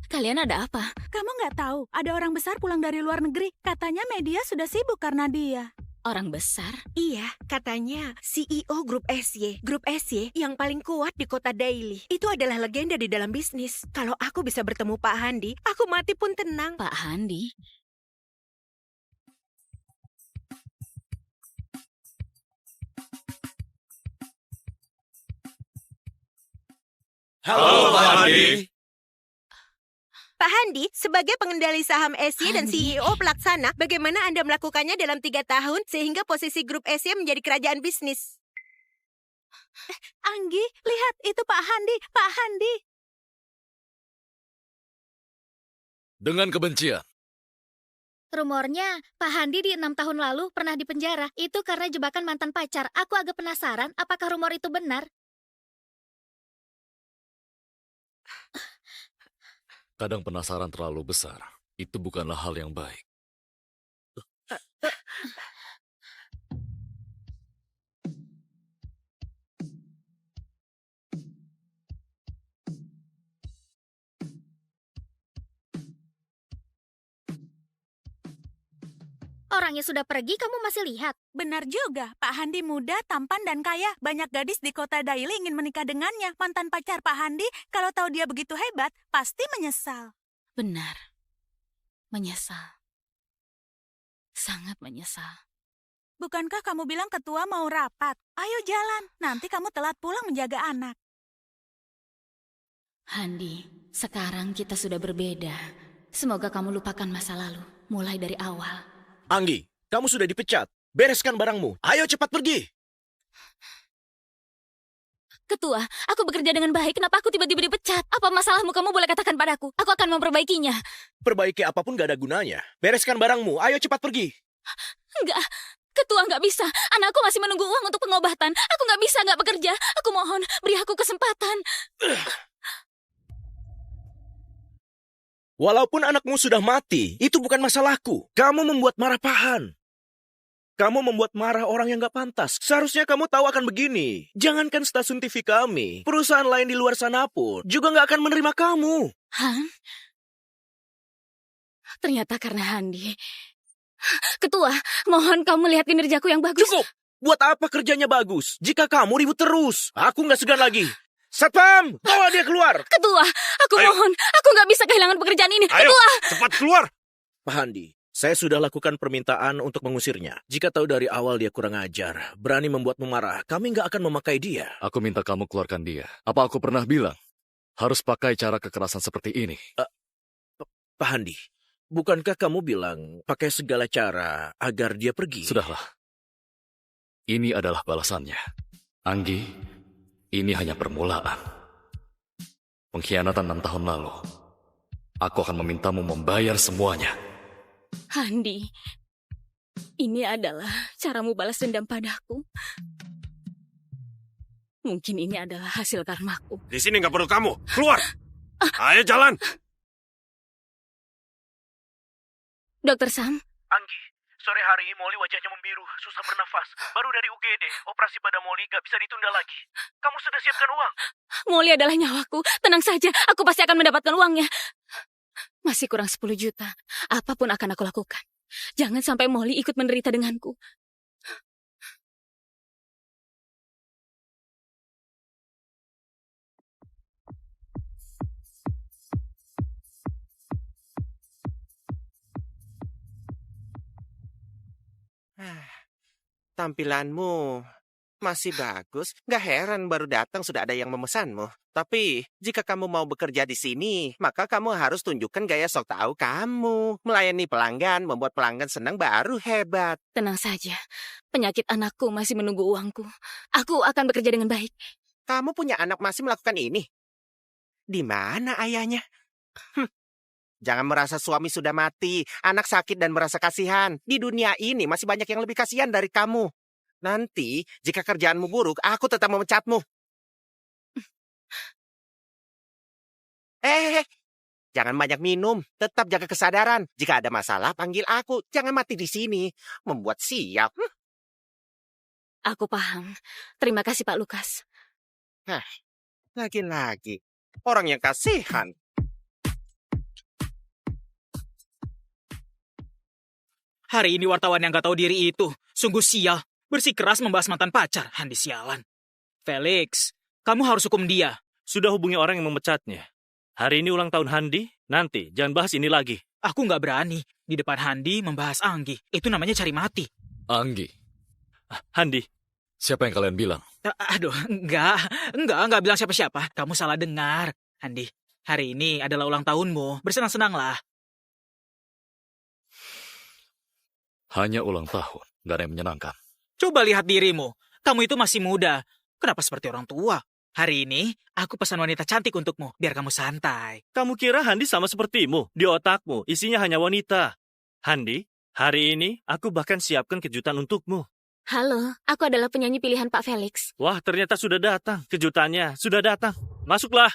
Kalian ada apa? Kamu nggak tahu, ada orang besar pulang dari luar negeri. Katanya media sudah sibuk karena dia. Orang besar? Iya, katanya CEO Grup SY. Grup SY yang paling kuat di kota Daily. Itu adalah legenda di dalam bisnis. Kalau aku bisa bertemu Pak Handi, aku mati pun tenang. Pak Handi? Halo, Pak Handi. Pak Handi, sebagai pengendali saham SY dan CEO pelaksana, bagaimana Anda melakukannya dalam 3 tahun sehingga posisi grup SY menjadi kerajaan bisnis? Anggi, lihat itu Pak Handi, Pak Handi. Dengan kebencian. Rumornya, Pak Handi di 6 tahun lalu pernah dipenjara. Itu karena jebakan mantan pacar. Aku agak penasaran apakah rumor itu benar. Kadang penasaran terlalu besar. Itu bukanlah hal yang baik. Orangnya sudah pergi, kamu masih lihat? Benar juga, Pak Handi muda, tampan, dan kaya. Banyak gadis di kota Daily ingin menikah dengannya. Mantan pacar Pak Handi, kalau tahu dia begitu hebat, pasti menyesal. Benar. Menyesal. Sangat menyesal. Bukankah kamu bilang ketua mau rapat? Ayo jalan, nanti kamu telat pulang menjaga anak. Handi, sekarang kita sudah berbeda. Semoga kamu lupakan masa lalu, mulai dari awal. Anggi, kamu sudah dipecat. Bereskan barangmu. Ayo cepat pergi. Ketua, aku bekerja dengan baik. Kenapa aku tiba-tiba dipecat? Apa masalahmu? Kamu boleh katakan padaku. Aku akan memperbaikinya. Perbaiki apapun gak ada gunanya. Bereskan barangmu. Ayo cepat pergi. Enggak, Ketua nggak bisa. Anakku masih menunggu uang untuk pengobatan. Aku nggak bisa nggak bekerja. Aku mohon, beri aku kesempatan. Walaupun anakmu sudah mati, itu bukan masalahku. Kamu membuat marah Pahan. Kamu membuat marah orang yang gak pantas. Seharusnya kamu tahu akan begini. Jangankan stasiun TV kami, perusahaan lain di luar sana pun juga gak akan menerima kamu. Han? Ternyata karena Handi. Ketua, mohon kamu lihat kinerjaku yang bagus. Cukup! Buat apa kerjanya bagus jika kamu ribut terus? Aku gak segan lagi. Satpam, bawa dia keluar. Ketua, aku mohon. Aku nggak bisa kehilangan pekerjaan ini. Ayo, Ketua! cepat keluar. Pak Handi, saya sudah lakukan permintaan untuk mengusirnya. Jika tahu dari awal dia kurang ajar, berani membuatmu marah, kami nggak akan memakai dia. Aku minta kamu keluarkan dia. Apa aku pernah bilang harus pakai cara kekerasan seperti ini? Pak Handi, bukankah kamu bilang pakai segala cara agar dia pergi? Sudahlah. Ini adalah balasannya. Anggi, ini hanya permulaan. Pengkhianatan 6 tahun lalu. Aku akan memintamu membayar semuanya. Handi, ini adalah caramu balas dendam padaku. Mungkin ini adalah hasil karmaku. Di sini nggak perlu kamu. Keluar. Ayo jalan. Dokter Sam, Anggi, sore hari Molly wajahnya membiru, susah bernafas. Baru dari UGD, operasi pada Molly gak bisa ditunda lagi. Kamu sudah siapkan uang? Molly adalah nyawaku. Tenang saja, aku pasti akan mendapatkan uangnya. Masih kurang 10 juta. Apapun akan aku lakukan. Jangan sampai Molly ikut menderita denganku. Tampilanmu masih bagus. Gak heran baru datang sudah ada yang memesanmu. Tapi jika kamu mau bekerja di sini, maka kamu harus tunjukkan gaya sok tahu kamu. Melayani pelanggan, membuat pelanggan senang baru hebat. Tenang saja, penyakit anakku masih menunggu uangku. Aku akan bekerja dengan baik. Kamu punya anak masih melakukan ini? Di mana ayahnya? Jangan merasa suami sudah mati, anak sakit dan merasa kasihan. Di dunia ini masih banyak yang lebih kasihan dari kamu. Nanti, jika kerjaanmu buruk, aku tetap memecatmu. Jangan banyak minum. Tetap jaga kesadaran. Jika ada masalah, panggil aku. Jangan mati di sini. Membuat siap. Aku paham. Terima kasih, Pak Lukas. Lagi-lagi. Orang yang kasihan. Hari ini wartawan yang gak tahu diri itu sungguh sial. Bersikeras membahas mantan pacar. Handi sialan. Felix, kamu harus hukum dia. Sudah hubungi orang yang memecatnya. Hari ini ulang tahun Handi, nanti jangan bahas ini lagi. Aku gak berani di depan Handi membahas Anggi. Itu namanya cari mati. Anggi, Handi, siapa yang kalian bilang? Aduh, enggak bilang siapa-siapa. Kamu salah dengar. Handi, hari ini adalah ulang tahunmu. Bersenang-senanglah. Hanya ulang tahun, gak ada yang menyenangkan. Coba lihat dirimu. Kamu itu masih muda. Kenapa seperti orang tua? Hari ini, aku pesan wanita cantik untukmu, biar kamu santai. Kamu kira Handi sama sepertimu? Di otakmu, isinya hanya wanita. Handi, hari ini aku bahkan siapkan kejutan untukmu. Halo, aku adalah penyanyi pilihan Pak Felix. Wah, ternyata sudah datang. Kejutannya sudah datang. Masuklah.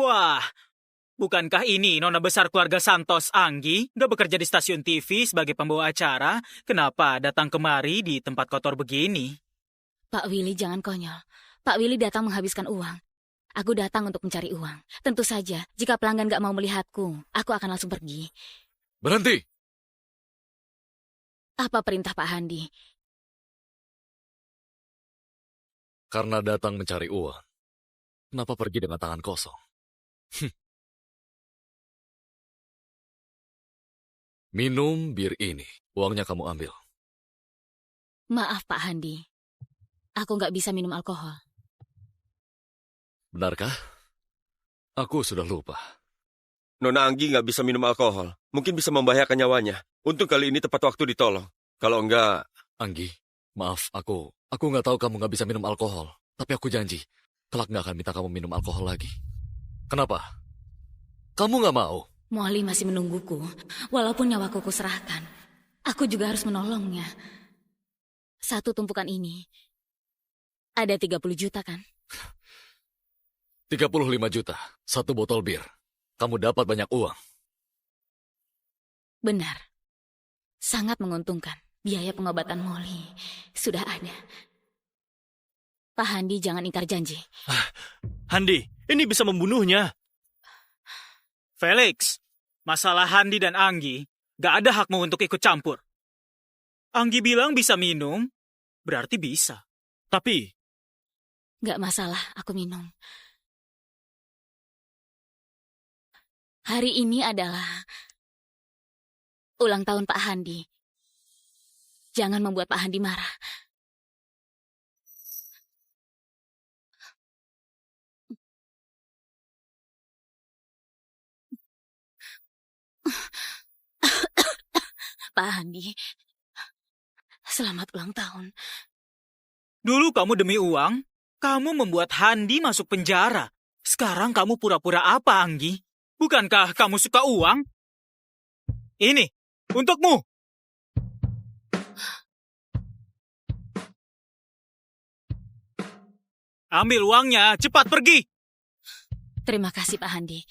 Wah, bukankah ini nona besar keluarga Santos Anggi? Udah bekerja di stasiun TV sebagai pembawa acara. Kenapa datang kemari di tempat kotor begini? Pak Willy, jangan konyol. Pak Willy datang menghabiskan uang. Aku datang untuk mencari uang. Tentu saja, jika pelanggan gak mau melihatku, aku akan langsung pergi. Berhenti! Apa perintah Pak Handi? Karena datang mencari uang, kenapa pergi dengan tangan kosong? Minum bir ini, uangnya kamu ambil. Maaf Pak Handi, aku gak bisa minum alkohol. Benarkah? Aku sudah lupa. Nona Anggi nggak bisa minum alkohol. Mungkin bisa membahayakan nyawanya. Untung kali ini tepat waktu ditolong. Kalau enggak... Anggi, maaf, aku nggak tahu kamu nggak bisa minum alkohol. Tapi aku janji, kelak nggak akan minta kamu minum alkohol lagi. Kenapa? Kamu nggak mau? Molly masih menungguku, walaupun nyawaku kuserahkan. Aku juga harus menolongnya. Satu tumpukan ini, ada 30 juta kan? 35 juta, satu botol bir. Kamu dapat banyak uang. Benar. Sangat menguntungkan. Biaya pengobatan Molly sudah ada. Pak Handi, jangan ingkar janji. Handi, ini bisa membunuhnya. Felix, masalah Handi dan Anggi, gak ada hakmu untuk ikut campur. Anggi bilang bisa minum, berarti bisa. Tapi... Gak masalah, aku minum. Hari ini adalah ulang tahun Pak Handi. Jangan membuat Pak Handi marah. Pak Handi, selamat ulang tahun. Dulu kamu demi uang, kamu membuat Handi masuk penjara. Sekarang kamu pura-pura apa, Anggi? Bukankah kamu suka uang? Ini, untukmu. Ambil uangnya, cepat pergi. Terima kasih Pak Handi.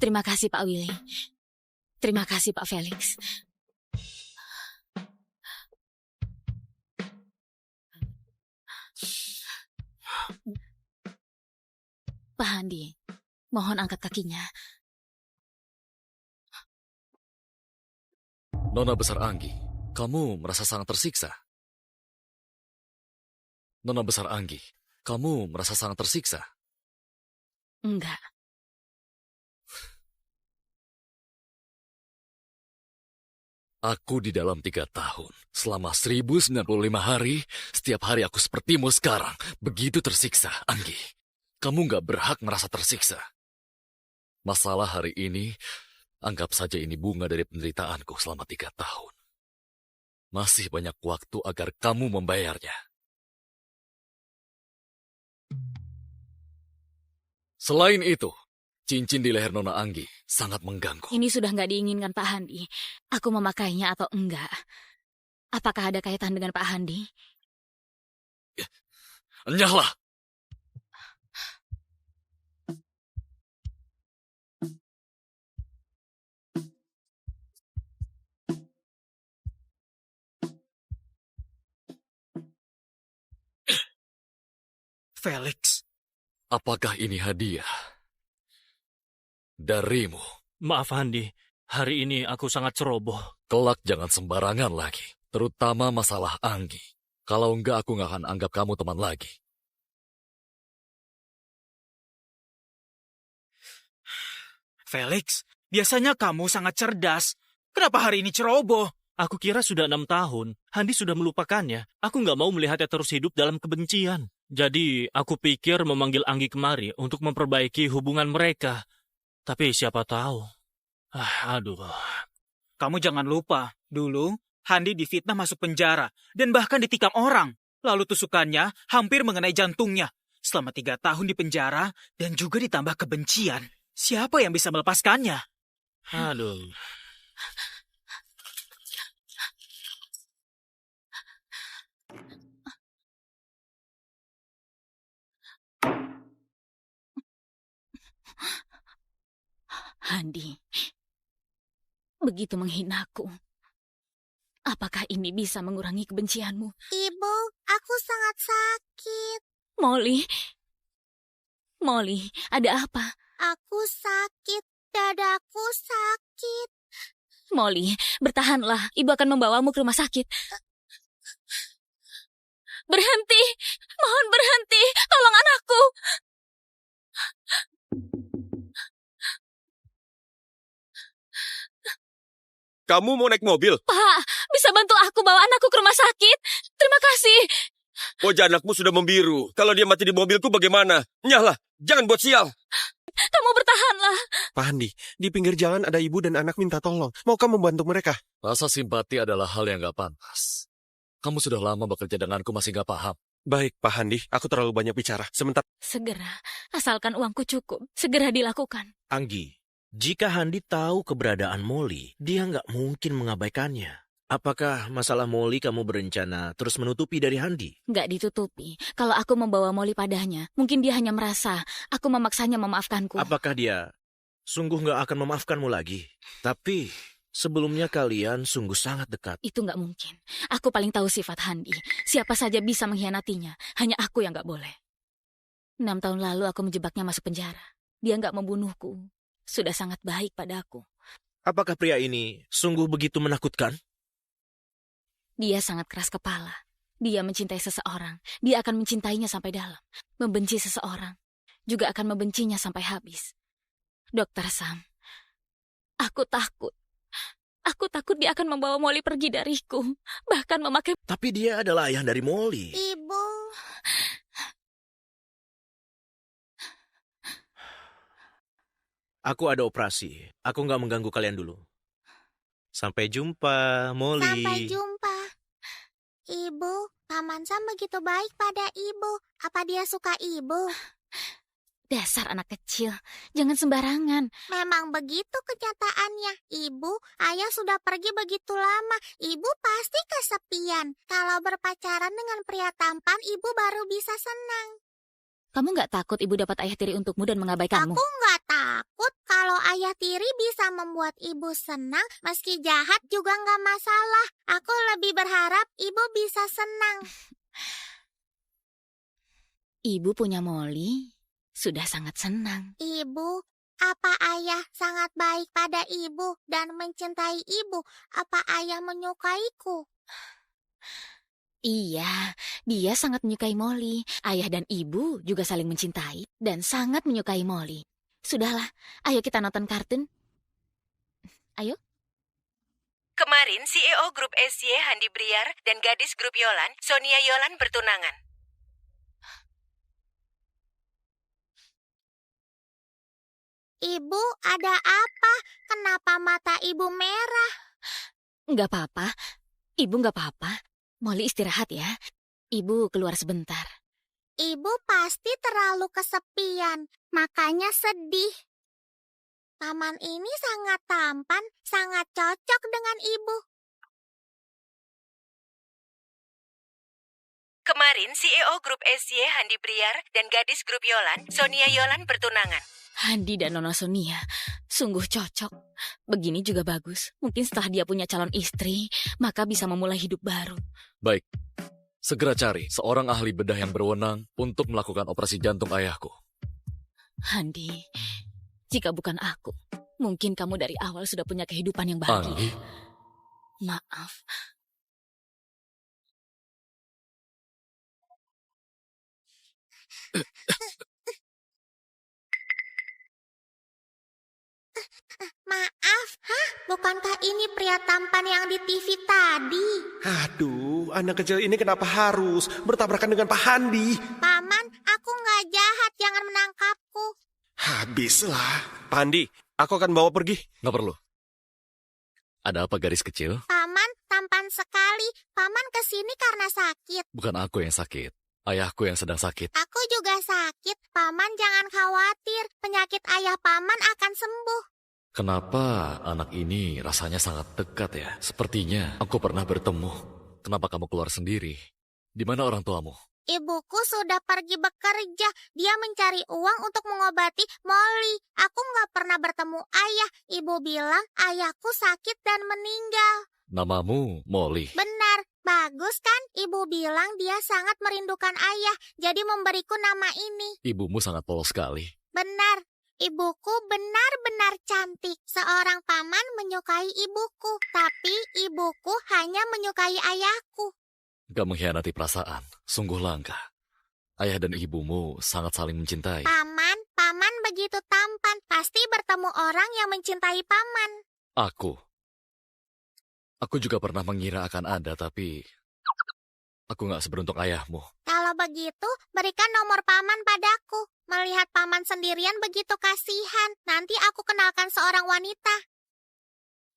Terima kasih Pak Willy. Terima kasih Pak Felix. Pak Handi, mohon angkat kakinya. Nona Besar Anggi, kamu merasa sangat tersiksa? Nona Besar Anggi, kamu merasa sangat tersiksa? Enggak. Aku di dalam 3 tahun, selama 1095 hari, setiap hari aku sepertimu sekarang. Begitu tersiksa, Anggi. Kamu gak berhak merasa tersiksa. Masalah hari ini, anggap saja ini bunga dari penderitaanku selama 3 tahun. Masih banyak waktu agar kamu membayarnya. Selain itu, cincin di leher Nona Anggi sangat mengganggu. Ini sudah nggak diinginkan Pak Handi. Aku memakainya atau enggak? Apakah ada kaitan dengan Pak Handi? Enyahlah! Felix. Apakah ini hadiah darimu? Maaf Handi, hari ini aku sangat ceroboh. Kelak jangan sembarangan lagi, terutama masalah Anggi. Kalau enggak, aku nggak akan anggap kamu teman lagi. Felix, biasanya kamu sangat cerdas. Kenapa hari ini ceroboh? Aku kira sudah 6 tahun, Handi sudah melupakannya. Aku nggak mau melihatnya terus hidup dalam kebencian. Jadi, aku pikir memanggil Anggi kemari untuk memperbaiki hubungan mereka. Tapi siapa tahu. Aduh. Kamu jangan lupa, dulu Handi difitnah masuk penjara dan bahkan ditikam orang. Lalu tusukannya hampir mengenai jantungnya. Selama 3 tahun di penjara dan juga ditambah kebencian. Siapa yang bisa melepaskannya? Aduh. Handi, begitu menghinaku. Apakah ini bisa mengurangi kebencianmu? Ibu, aku sangat sakit. Molly, ada apa? Aku sakit. Dadaku sakit. Molly, bertahanlah. Ibu akan membawamu ke rumah sakit. Berhenti! Mohon berhenti! Tolong anakku! Kamu mau naik mobil? Pak, bisa bantu aku bawa anakku ke rumah sakit? Terima kasih. Wajah anakmu sudah membiru. Kalau dia mati di mobilku bagaimana? Nyahlah, jangan buat sial. Kamu bertahanlah. Pak Handi, di pinggir jalan ada ibu dan anak minta tolong. Maukah membantu mereka? Rasa simpati adalah hal yang gak pantas. Kamu sudah lama bekerja denganku, masih gak paham. Baik, Pak Handi, aku terlalu banyak bicara. Sebentar. Segera, asalkan uangku cukup. Segera dilakukan. Anggi, jika Handi tahu keberadaan Molly, dia nggak mungkin mengabaikannya. Apakah masalah Molly kamu berencana terus menutupi dari Handi? Nggak ditutupi. Kalau aku membawa Molly padanya, mungkin dia hanya merasa aku memaksanya memaafkanku. Apakah dia sungguh nggak akan memaafkanmu lagi? Tapi sebelumnya kalian sungguh sangat dekat. Itu nggak mungkin. Aku paling tahu sifat Handi. Siapa saja bisa mengkhianatinya. Hanya aku yang nggak boleh. 6 tahun lalu aku menjebaknya masuk penjara. Dia nggak membunuhku. Sudah sangat baik padaku. Apakah pria ini sungguh begitu menakutkan? Dia sangat keras kepala. Dia mencintai seseorang. Dia akan mencintainya sampai dalam. Membenci seseorang. Juga akan membencinya sampai habis. Dokter Sam, aku takut. Aku takut dia akan membawa Molly pergi dariku. Bahkan memakai... Tapi dia adalah ayah dari Molly. Ibu, Aku ada operasi. Aku nggak mengganggu kalian dulu. Sampai jumpa, Molly. Sampai jumpa. Ibu, Paman Sam begitu baik pada ibu. Apa dia suka ibu? Dasar anak kecil, jangan sembarangan. Memang begitu kenyataannya. Ibu, ayah sudah pergi begitu lama. Ibu pasti kesepian. Kalau berpacaran dengan pria tampan, ibu baru bisa senang. Kamu nggak takut ibu dapat ayah tiri untukmu dan mengabaikanmu? Aku nggak takut kalau ayah tiri bisa membuat ibu senang. Meski jahat juga nggak masalah. Aku lebih berharap ibu bisa senang. Ibu punya Molly, sudah sangat senang. Ibu, apa ayah sangat baik pada ibu dan mencintai ibu? Apa ayah menyukaiku? Iya, dia sangat menyukai Molly. Ayah dan ibu juga saling mencintai dan sangat menyukai Molly. Sudahlah, ayo kita nonton kartun. Ayo. Kemarin CEO Grup SY Handi Briar dan gadis Grup Yolan, Sonia Yolan bertunangan. Ibu, ada apa? Kenapa mata ibu merah? Nggak apa-apa. Ibu nggak apa-apa. Molly istirahat ya. Ibu keluar sebentar. Ibu pasti terlalu kesepian, makanya sedih. Paman ini sangat tampan, sangat cocok dengan ibu. Kemarin CEO Grup SY Handi Briar dan gadis Grup Yolan, Sonia Yolan bertunangan. Handi dan Nona Sonia sungguh cocok. Begini juga bagus. Mungkin setelah dia punya calon istri, maka bisa memulai hidup baru. Baik, segera cari seorang ahli bedah yang berwenang untuk melakukan operasi jantung ayahku. Handi, jika bukan aku, mungkin kamu dari awal sudah punya kehidupan yang bahagia. Anggi, Maaf. Maaf, bukankah ini pria tampan yang di TV tadi? Aduh, anak kecil ini kenapa harus bertabrakan dengan Pak Handi? Paman, aku nggak jahat, jangan menangkapku. Habislah. Pak Handi, aku akan bawa pergi. nggak perlu. Ada apa gadis kecil? Paman, tampan sekali. Paman kesini karena sakit. Bukan aku yang sakit. Ayahku yang sedang sakit. Aku juga sakit. Paman jangan khawatir. Penyakit ayah paman akan sembuh. Kenapa anak ini rasanya sangat dekat ya? Sepertinya aku pernah bertemu. Kenapa kamu keluar sendiri? Di mana orang tuamu? Ibuku sudah pergi bekerja. Dia mencari uang untuk mengobati Molly. Aku nggak pernah bertemu ayah. Ibu bilang ayahku sakit dan meninggal. Namamu Molly. Benar, bagus kan? Ibu bilang dia sangat merindukan ayah. Jadi memberiku nama ini. Ibumu sangat polos sekali. Benar, ibuku benar-benar cantik. Seorang paman menyukai ibuku. Tapi ibuku hanya menyukai ayahku. Gak mengkhianati perasaan. Sungguh langka. Ayah dan ibumu sangat saling mencintai. Paman begitu tampan. Pasti bertemu orang yang mencintai paman. Aku juga pernah mengira akan ada, tapi aku gak seberuntung ayahmu. Kalau begitu, berikan nomor paman padaku. Melihat paman sendirian begitu kasihan. Nanti aku kenalkan seorang wanita.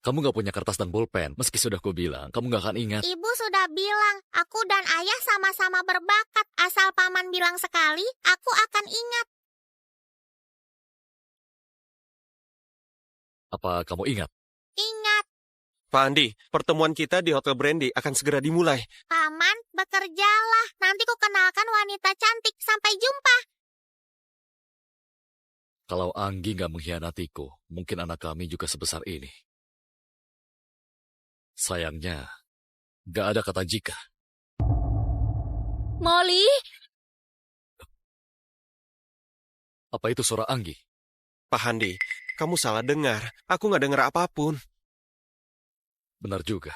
Kamu gak punya kertas dan pulpen. Meski sudah kubilang, kamu gak akan ingat. Ibu sudah bilang, aku dan ayah sama-sama berbakat. Asal paman bilang sekali, aku akan ingat. Apa kamu ingat? Ingat, Pak Andi, pertemuan kita di Hotel Brandy akan segera dimulai. paman, bekerjalah. Nanti ku kenalkan wanita cantik. Sampai jumpa. Kalau Anggi gak mengkhianatiku, mungkin anak kami juga sebesar ini. Sayangnya, gak ada kata jika. Molly? Apa itu suara Anggi? Pak Handi, kamu salah dengar. Aku nggak dengar apapun. Benar juga.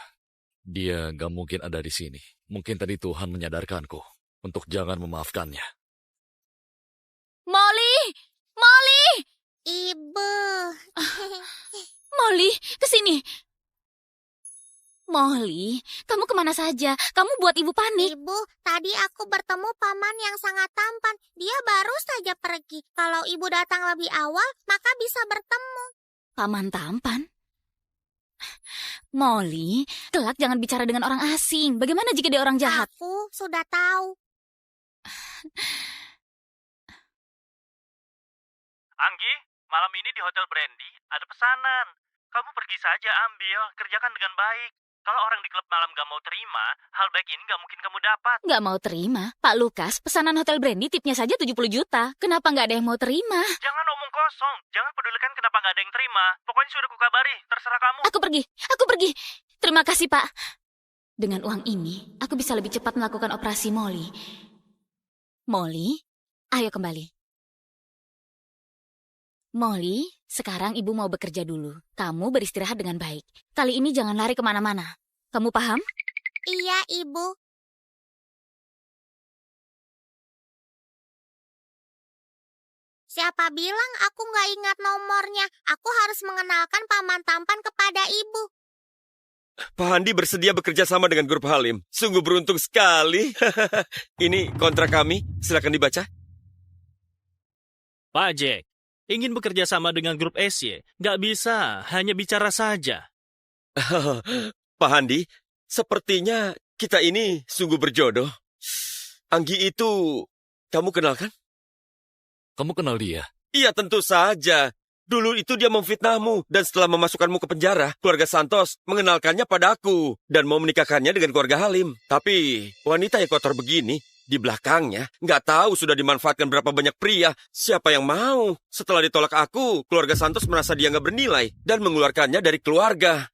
Dia gak mungkin ada di sini. Mungkin tadi Tuhan menyadarkanku untuk jangan memaafkannya. Molly! Molly! Ibu. Molly, kesini. Molly, kamu kemana saja? Kamu buat ibu panik. Ibu, tadi aku bertemu paman yang sangat tampan. Dia baru saja pergi. Kalau ibu datang lebih awal, maka bisa bertemu. Paman tampan? Molly, kelak jangan bicara dengan orang asing. Bagaimana jika dia orang jahat? Aku sudah tahu. Anggi, malam ini di Hotel Brandy ada pesanan. Kamu pergi saja ambil, kerjakan dengan baik. Kalau orang di klub malam gak mau terima, hal baik ini gak mungkin kamu dapat. Nggak mau terima. Pak Lukas, pesanan Hotel Brandy tipnya saja 70 juta. Kenapa nggak ada yang mau terima? Jangan omong kosong, jangan pedulikan kenapa gak ada yang terima. Pokoknya sudah kukabari, terserah kamu. Aku pergi. Terima kasih, Pak. Dengan uang ini, aku bisa lebih cepat melakukan operasi Molly. Molly, ayo kembali. Molly, sekarang ibu mau bekerja dulu. Kamu beristirahat dengan baik. Kali ini jangan lari kemana-mana. Kamu paham? Iya, Ibu. Siapa bilang aku nggak ingat nomornya? Aku harus mengenalkan paman tampan kepada Ibu. Pak Handi bersedia bekerja sama dengan grup Halim. Sungguh beruntung sekali. Ini kontrak kami, silakan dibaca. Pak Jack, ingin bekerja sama dengan grup SY? Gak bisa, hanya bicara saja. Pak Handi, sepertinya kita ini sungguh berjodoh. Anggi itu, kamu kenal kan? Kamu kenal dia? Iya, tentu saja. Dulu itu dia memfitnahmu, dan setelah memasukkanmu ke penjara, keluarga Santos mengenalkannya padaku, dan mau menikahkannya dengan keluarga Halim. Tapi, wanita yang kotor begini, di belakangnya, nggak tahu sudah dimanfaatkan berapa banyak pria. Siapa yang mau? Setelah ditolak aku, keluarga Santos merasa dia nggak bernilai, dan mengeluarkannya dari keluarga.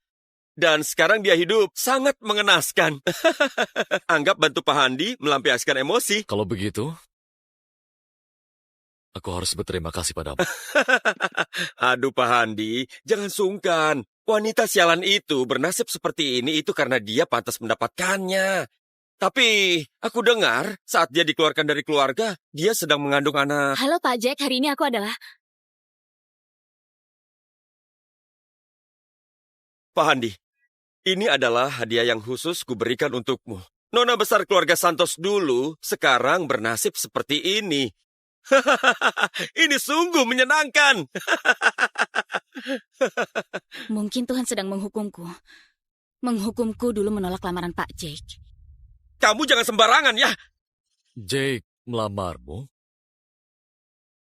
Dan sekarang dia hidup sangat mengenaskan. Anggap bantu Pak Handi melampiaskan emosi. Kalau begitu, aku harus berterima kasih padamu. Aduh Pak Handi, jangan sungkan. Wanita sialan itu bernasib seperti ini itu karena dia pantas mendapatkannya. Tapi aku dengar saat dia dikeluarkan dari keluarga, dia sedang mengandung anak. Halo Pak Jack, hari ini aku adalah... Pak Handi, ini adalah hadiah yang khusus kuberikan untukmu. Nona besar keluarga Santos dulu, sekarang bernasib seperti ini. Ini sungguh menyenangkan. Mungkin Tuhan sedang menghukumku. Menghukumku dulu menolak lamaran Pak Jake. Kamu jangan sembarangan ya. Jake melamarmu?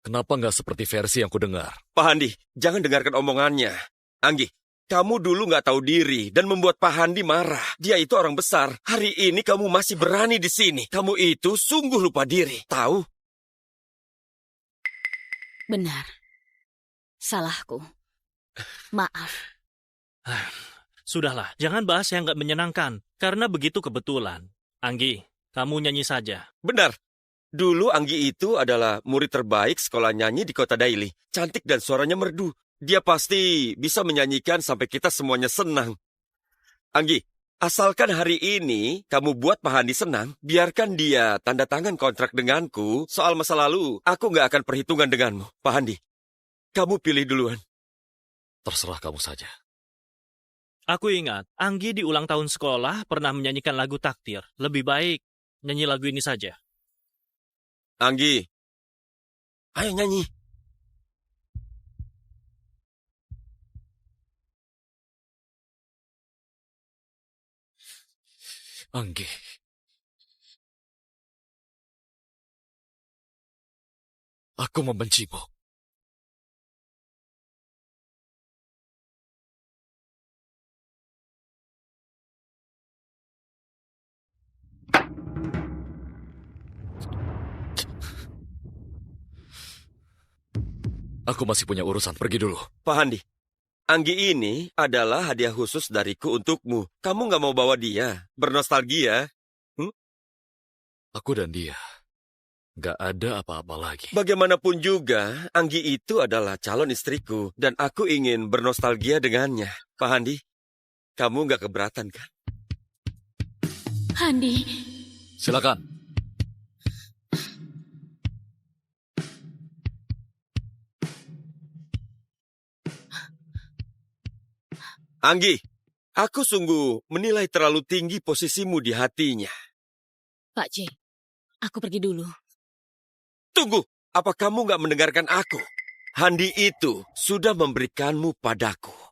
Kenapa nggak seperti versi yang kudengar? Pak Handi, jangan dengarkan omongannya. Anggi, kamu dulu nggak tahu diri dan membuat Pak Handi marah. Dia itu orang besar. Hari ini kamu masih berani di sini. Kamu itu sungguh lupa diri. Tahu? Benar. Salahku. Maaf. Sudahlah, jangan bahas yang gak menyenangkan, karena begitu kebetulan. Anggi, kamu nyanyi saja. Benar. Dulu Anggi itu adalah murid terbaik sekolah nyanyi di kota Daily. Cantik dan suaranya merdu. Dia pasti bisa menyanyikan sampai kita semuanya senang. Anggi, asalkan hari ini kamu buat Pak Handi senang, biarkan dia tanda tangan kontrak denganku. Soal masa lalu, aku nggak akan perhitungan denganmu. Pak Handi, kamu pilih duluan. Terserah kamu saja. Aku ingat, Anggi di ulang tahun sekolah pernah menyanyikan lagu takdir. Lebih baik nyanyi lagu ini saja. Anggi, ayo nyanyi. Anggi. Aku membencimu. Aku masih punya urusan, pergi dulu. Pak Handi, Anggi ini adalah hadiah khusus dariku untukmu. Kamu nggak mau bawa dia? Bernostalgia? Aku dan dia nggak ada apa-apa lagi. Bagaimanapun juga, Anggi itu adalah calon istriku. Dan aku ingin bernostalgia dengannya. Pak Handi, kamu nggak keberatan kan? Handi. Silakan. Anggi, aku sungguh menilai terlalu tinggi posisimu di hatinya. Pak J, aku pergi dulu. Tunggu, apa kamu nggak mendengarkan aku? Handi itu sudah memberikanmu padaku.